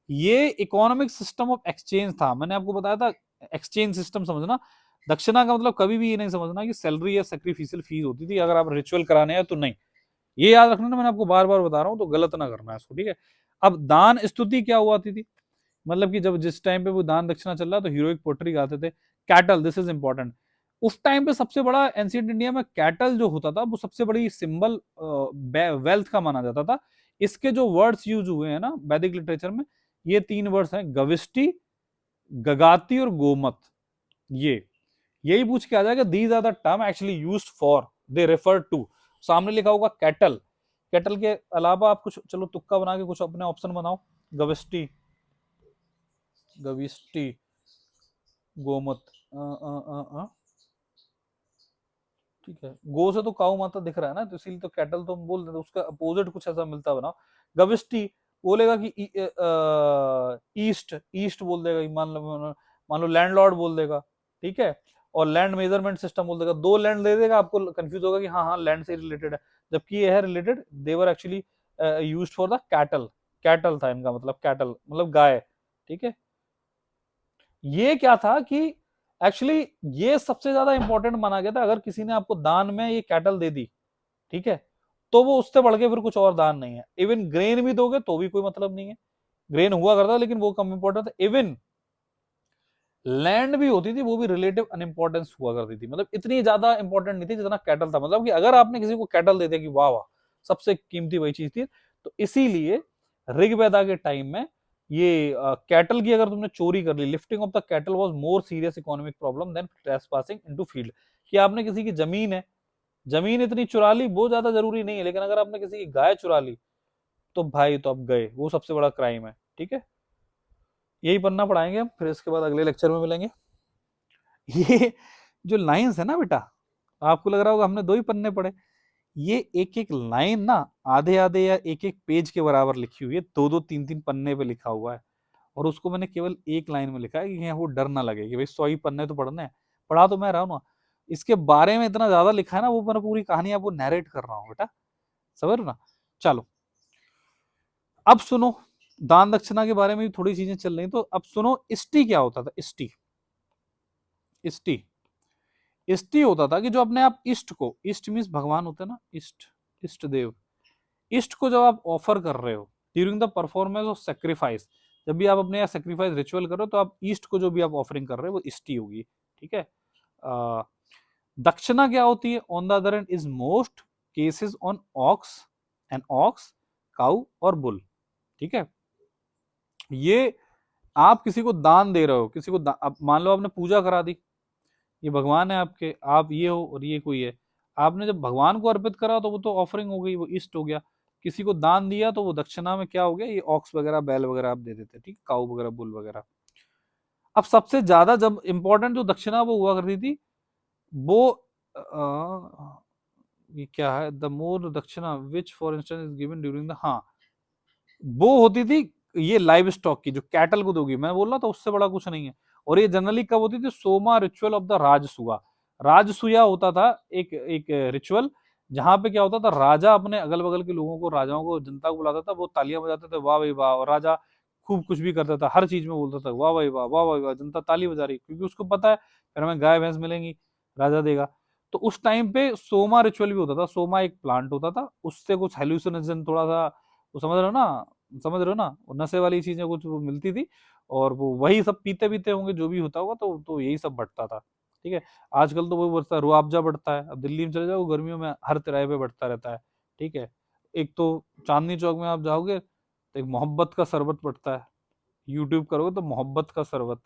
ये इकोनॉमिक सिस्टम ऑफ एक्सचेंज था। मैंने आपको बताया था, एक्सचेंज सिस्टम समझना। दक्षिणा का मतलब कभी भी ये नहीं समझना कि सैलरी या सैक्रिफिशियल फीस होती थी अगर आप रिचुअल कराने हैं तो, नहीं, ये याद रखना ना, मैंने आपको बार बार बता रहा हूँ, तो गलत ना करना है इसको, ठीक है। अब दान स्तुति क्या हुआ थी, मतलब कि जब जिस टाइम पे वो दान दक्षिणा चल रहा तो हीरोइक पोट्री गाते थे। कैटल, दिस इज इंपॉर्टेंट, उस टाइम पे सबसे बड़ा एंशिएंट इंडिया में कैटल जो होता था वो सबसे बड़ी सिंबल वेल्थ का माना जाता था। इसके जो वर्ड्स यूज हुए हैं ना वैदिक लिटरेचर में, ये 3 वर्ड्स हैं, गविष्टि, गगाति और गोमत। ये यही पूछ के आ जाएगा, these are the term actually used for, they refer to, सामने लिखा होगा कैटल। कैटल के अलावा आप कुछ, चलो तुक्का बना के कुछ अपने ऑप्शन बनाओ, गविष्टि, गविष्टि, गोमत, ठीक है, गो से तो काऊ माता दिख रहा है ना, तो इसीलिए तो कैटल तो हम बोल देते, उसका अपोजिट कुछ ऐसा मिलता बनाओ। गविष्टि बोलेगा कि ईस्ट, ईस्ट बोल देगा, मान लो लैंडलॉर्ड बोल देगा, ठीक है। और लैंड मेजरमेंट सिस्टम बोल देगा, 2 लैंड दे देगा, आपको कंफ्यूज होगा कि हाँ हाँ लैंड से रिलेटेड है, जबकि ये है related, they were actually used for the cattle, cattle था इनका मतलब, कैटल मतलब गाय, ठीक है। ये क्या था कि एक्चुअली ये सबसे ज्यादा इंपॉर्टेंट माना गया था, अगर किसी ने आपको दान में ये कैटल दे दी, ठीक है, तो वो उससे बढ़ के फिर कुछ और दान नहीं है। इवन ग्रेन भी दोगे तो भी कोई मतलब नहीं है, ग्रेन हुआ करता लेकिन वो कम इंपॉर्टेंट था। इवन लैंड भी होती थी वो भी रिलेटिव अनइम्पोर्टेंस हुआ करती थी, मतलब इतनी ज्यादा इंपॉर्टेंट नहीं थी जितना कैटल था। मतलब कि अगर आपने किसी को कैटल दे दिया कि वाह वाह, सबसे कीमती वही चीज थी। तो इसीलिए ऋग्वेदा के टाइम में ये कैटल की अगर तुमने चोरी कर ली, lifting of the cattle was more serious economic problem than trespassing into field. कि आपने किसी की जमीन है, जमीन इतनी चुरा ली वो ज्यादा जरूरी नहीं है, लेकिन अगर आपने किसी की गाय चुरा ली तो भाई तो अब गए, वो सबसे बड़ा क्राइम है। ठीक है, यही पन्ना पढ़ाएंगे हम, फिर इसके बाद अगले लेक्चर में मिलेंगे। ये जो लाइंस है ना बेटा, आपको लग रहा होगा हमने दो ही पन्ने पढ़े, ये एक एक लाइन ना आधे आधे या एक एक पेज के बराबर लिखी हुई है, दो दो तीन तीन पन्ने पे लिखा हुआ है। और उसको मैंने केवल एक लाइन में लिखा है कि वो डर ना लगे कि भाई 100 ही पन्ने तो पढ़ने हैं। पढ़ा तो मैं रहा हूं ना, इसके बारे में इतना ज्यादा लिखा है ना, वो मैं पूरी कहानी आपको नैरेट कर रहा हूँ बेटा, समझ रहे हो ना। चलो अब सुनो, दान दक्षिणा के बारे में भी थोड़ी चीजें चल रही, तो अब सुनो इष्टि क्या होता था। इष्टि, इष्टि इष्टि होता था कि जो अपने आप इष्ट को, इष्ट मीन्स भगवान होते हैं ना, इष्ट, इष्ट देव, इष्ट को जब आप ऑफर कर रहे हो during the performance of sacrifice, जब भी आप अपने यहाँ सेक्रीफाइस रिचुअल कर रहे हो तो आप ईस्ट को जो भी आप ऑफरिंग कर रहे हो वो इष्टि होगी। ठीक है, दक्षिणा क्या होती है, on the other end is most cases on ox and ox, cow और बुल। ठीक है, ये आप किसी को दान दे रहे हो, किसी को अब मान लो आपने पूजा करा दी, ये भगवान है आपके, आप ये हो और ये कोई है, आपने जब भगवान को अर्पित करा तो वो तो ऑफरिंग हो गई, वो इष्ट हो गया। किसी को दान दिया तो वो दक्षिणा में क्या हो गया, ये ऑक्स वगैरह बैल वगैरह आप दे देते, ठीक, काऊ वगैरह बुल वगैरह। अब सबसे ज्यादा जब इंपॉर्टेंट जो दक्षिणा वो हुआ करती थी वो ये क्या है, द मोर दक्षिणा which for instance is given during the, हाँ वो होती थी ये लाइव स्टॉक की, जो कैटल को दोगी, मैं बोल रहा था उससे बड़ा कुछ नहीं है। और ये जनरली कब होती थी, सोमा रिचुअल ऑफ द राजसूया। राजसूया होता था एक एक रिचुअल, जहां पे क्या होता था, राजा अपने अगल बगल के लोगों को, राजाओं को, जनता को बुलाता था, वो तालियां बजाते थे, वाह भाई वाह, और राजा खूब कुछ भी करता था, हर चीज में बोलता था वाह भाई वाह, वाह भाई वाह, जनता ताली बजा रही, क्योंकि उसको पता है फिर हमें गाय भैंस मिलेंगी, राजा देगा। तो उस टाइम पे सोमा रिचुअल भी होता था। सोमा एक प्लांट होता था, उससे कुछ हेल्यूसिनेशन थोड़ा सा, वो समझ रहे हो ना, समझ रहे हो ना, वो नशे वाली चीजें कुछ वो मिलती थी, और वो वही सब पीते पीते होंगे जो भी होता होगा, तो यही सब बढ़ता था। ठीक है, आजकल तो वो बढ़ता है, रुआबजा बढ़ता है, अब दिल्ली में चले जाओ गर्मियों में हर तिराहे पे बढ़ता रहता है। ठीक है, एक तो चांदनी चौक में आप जाओगे तो एक मोहब्बत का शरबत बढ़ता है, यूट्यूब करोगे तो मोहब्बत का शरबत,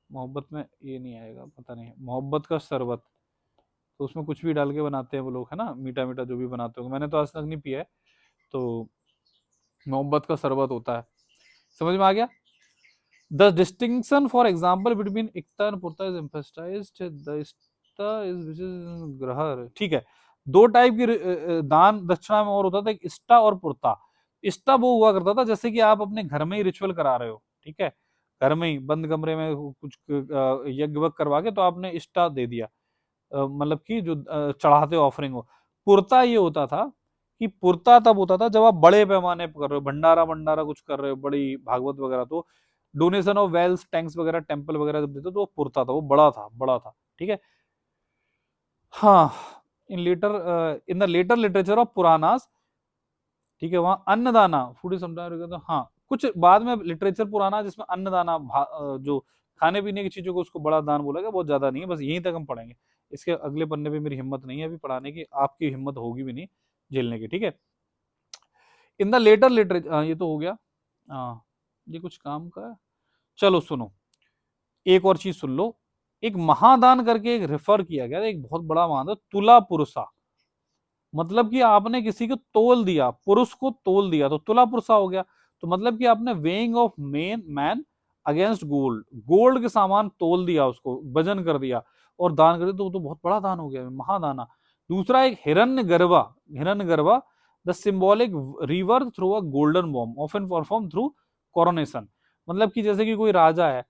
मोहब्बत में ये नहीं आएगा, पता नहीं, मोहब्बत का शरबत, तो उसमें कुछ भी डाल के बनाते हैं वो लोग, है ना, मीठा मीठा जो भी बनाते होंगे, मैंने तो आज तक नहीं पिया है। तो मोहब्बत का शरबत होता है, समझ में आ गया। The distinction for example between ishta and purta is emphasised, the ishta is which is greater. ठीक है, दो टाइप की दान दक्षिणा में और होता था, एक इष्टा और पुर्ता। इष्टा वो हुआ करता था जैसे कि आप अपने घर में ही रिचुअल करा रहे हो, ठीक है, घर में ही बंद कमरे में कुछ यज्ञ वग करवा के तो आपने इष्टा दे दिया, मतलब कि जो चढ़ाते ऑफरिंग हो। पुरता ये होता था कि पुरता तब होता था जब आप बड़े पैमाने पर कर रहे हो, भंडारा भंडारा कुछ कर रहे हो, बड़ी भागवत वगैरह, तो डोनेशन ऑफ वेल्स, टैंक्स वगैरह, टेम्पल वगैरह जब देते तो वो पुरता था, वो बड़ा था, बड़ा था। ठीक है, हाँ, in the later literature of Puranas, ठीक है, वहां अन्नदाना, फूड इज समटाइम्स, हाँ कुछ बाद में लिटरेचर पुराना जिसमें अन्नदाना, जो खाने पीने की चीजों को, उसको बड़ा दान बोला गया, बहुत ज्यादा नहीं है, बस यहीं तक हम पढ़ेंगे। इसके अगले पन्ने पे मेरी हिम्मत नहीं है अभी पढ़ाने की, आपकी हिम्मत होगी भी नहीं झेलने की। ठीक है, इन द लेटर लिटरेचर, ये तो हो गया, हाँ ये कुछ काम का है। चलो सुनो, एक और चीज सुन लो, एक महादान करके एक रेफर किया गया, एक बहुत बड़ा महादान, तुला पुरुषा, मतलब कि आपने किसी को तोल दिया, पुरुष को तोल दिया तो तुला पुरुषा हो गया। तो मतलब कि आपने weighing of man against gold, gold के सामान तोल दिया, उसको वजन कर दिया और दान कर दिया, तो वो तो बहुत बड़ा दान हो गया, महादाना। दूसरा एक Hiranya garbha, Hiranya garbha, the symbolic river through a golden womb often perform through coronation, मतलब कि जैसे कि कोई राजा है,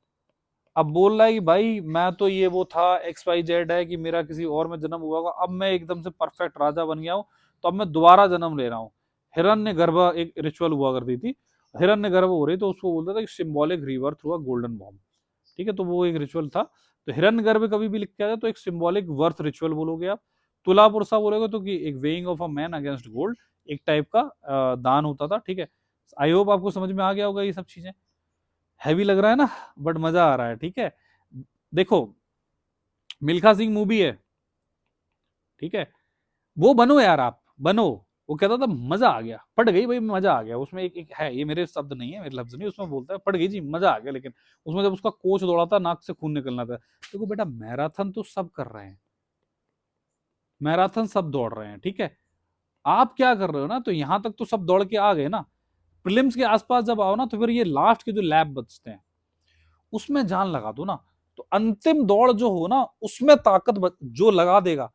अब बोल रहा है कि भाई मैं तो ये वो था, एक्स वाई जेड है, कि मेरा किसी और में जन्म हुआ होगा, अब मैं एकदम से परफेक्ट राजा बन गया हूं, तो अब मैं दोबारा जन्म ले रहा हूँ। हिरण्य गर्भ एक रिचुअल हुआ करती थी, हिरण्य गर्भ हो रही तो उसको बोलता था symbolic river through a golden bomb. ठीक है, तो वो एक रिचुअल था। तो हिरण्य गर्भ कभी भी लिख के आया तो एक सिंबॉलिक वर्थ रिचुअल बोलोगे आप। तुला पुरसा बोलोगे तो कि एक weighing of a man against gold, एक टाइप का दान होता था। ठीक है, आई होप आपको समझ में आ गया होगा ये सब चीजें, हैवी लग रहा है ना, बट मजा आ रहा है। ठीक है, देखो मिल्खा सिंह मूवी है, ठीक है, वो बनो यार, आप बनो। वो कहता था मजा आ गया, पड़ गई भाई, मजा आ गया। उसमें एक है, ये मेरे शब्द नहीं है, मेरे लफ्ज नहीं, उसमें बोलता है पड़ गई जी, मजा आ गया। लेकिन उसमें जब उसका कोच दौड़ा था, नाक से खून निकलना था। देखो बेटा, मैराथन तो सब कर रहे हैं, मैराथन सब दौड़ रहे हैं, ठीक है। आप क्या कर रहे हो ना, तो यहां तक तो सब दौड़ के आ गए ना। प्रीलिम्स के आसपास जब आओ ना, तो फिर ये लास्ट के जो लैब बचते हैं उसमें जान लगा दो ना। तो अंतिम दौड़ जो हो ना, उसमें ताकत जो लगा देगा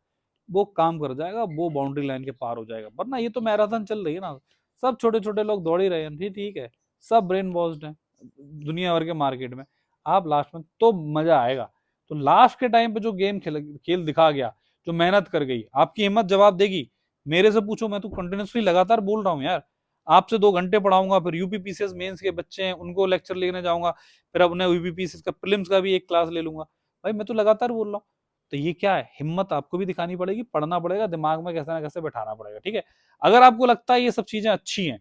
वो काम कर जाएगा, वो बाउंड्री लाइन के पार हो जाएगा। वरना ये तो मैराथन चल रही है ना, सब छोटे छोटे लोग दौड़ ही रहे हैं, ठीक ठीक है, सब ब्रेन वॉश्ड है दुनिया भर के मार्केट में। आप लास्ट में तो मजा आएगा। तो लास्ट के टाइम पे जो गेम खेल दिखा गया, जो मेहनत कर गई, आपकी हिम्मत जवाब देगी। मेरे से पूछो, मैं तो कंटिन्यूसली लगातार बोल रहा हूँ यार। आपसे 2 घंटे पढ़ाऊंगा, फिर यूपी पीसीएस मेंस के बच्चे हैं उनको लेक्चर लेने जाऊंगा, फिर अपने यूपी पीसीएस का प्रीलिम्स का भी एक क्लास ले लूंगा। भाई मैं तो लगातार बोल रहा हूँ। तो ये क्या है, हिम्मत आपको भी दिखानी पड़ेगी, पढ़ना पड़ेगा, दिमाग में कैसे ना कैसे बैठाना पड़ेगा, ठीक है। अगर आपको लगता है ये सब चीजें अच्छी हैं,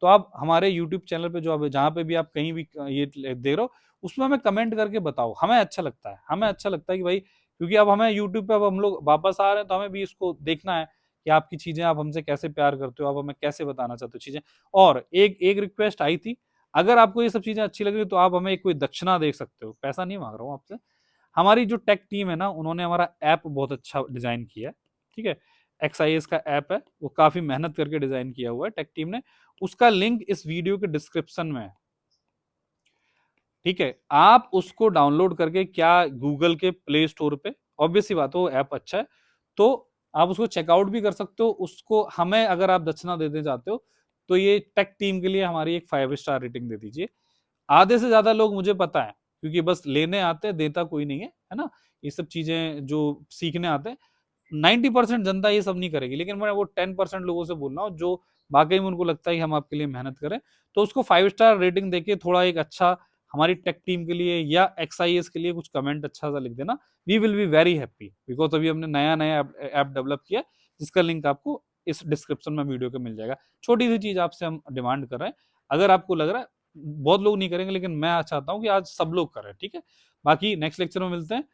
तो आप हमारे यूट्यूब चैनल पे, जो आप जहां पे भी आप कहीं भी ये देख रहे हो, उसमें हमें कमेंट करके बताओ। हमें अच्छा लगता है, हमें अच्छा लगता है कि भाई, क्योंकि अब हमें यूट्यूब पे, अब हम लोग वापस आ रहे हैं, तो हमें भी इसको देखना है कि आपकी चीजें, आप हमसे कैसे प्यार करते हो, आप हमें कैसे बताना चाहते हो चीजें। और एक एक रिक्वेस्ट आई थी, अगर आपको ये सब चीजें अच्छी लग रही तो आप हमें कोई दक्षिणा दे सकते हो, पैसा नहीं मांग रहा हूँ आपसे। हमारी जो टेक टीम है ना, उन्होंने हमारा ऐप बहुत अच्छा डिजाइन किया है, ठीक है। XIS का ऐप है, वो काफी मेहनत करके डिजाइन किया हुआ है टेक टीम ने। उसका लिंक इस वीडियो के डिस्क्रिप्शन में है, ठीक है। आप उसको डाउनलोड करके, क्या गूगल के प्ले स्टोर पे, ऑब्वियसली बात है वो ऐप अच्छा है, तो आप उसको चेकआउट भी कर सकते हो। उसको हमें अगर आप दक्षिणा देते चाहते हो, तो ये टेक टीम के लिए हमारी एक 5 स्टार रेटिंग दे दीजिए। आधे से ज्यादा लोग, मुझे पता है, क्योंकि बस लेने आते हैं, देता कोई नहीं है ना। ये सब चीजें जो सीखने आते हैं, 90% जनता ये सब नहीं करेगी, लेकिन मैं वो 10% लोगों से बोल रहा हूँ जो वाकई में उनको लगता है कि हम आपके लिए मेहनत करें, तो उसको 5 स्टार रेटिंग देके थोड़ा एक अच्छा, हमारी टेक टीम के लिए या XIS के लिए कुछ कमेंट अच्छा सा लिख देना। We will be very happy, because अभी हमने नया नया ऐप डेवलप किया, जिसका लिंक आपको इस डिस्क्रिप्शन में वीडियो के मिल जाएगा। छोटी सी चीज आपसे हम डिमांड कर रहे हैं, अगर आपको लग रहा है बहुत लोग नहीं करेंगे, लेकिन मैं चाहता हूँ कि आज सब लोग करें, ठीक है। बाकी नेक्स्ट लेक्चर में मिलते हैं।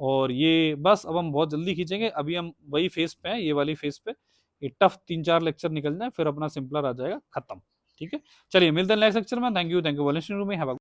और ये बस अब हम बहुत जल्दी खींचेंगे, अभी हम वही फेस पे हैं, ये वाली फेस पे। ये टफ 3-4 लेक्चर निकल जाए, फिर अपना सिंपलर आ जाएगा, खत्म, ठीक है। चलिए मिलते हैं नेक्स्ट लेक्चर में। Thank you, thank you for listening to me. Have a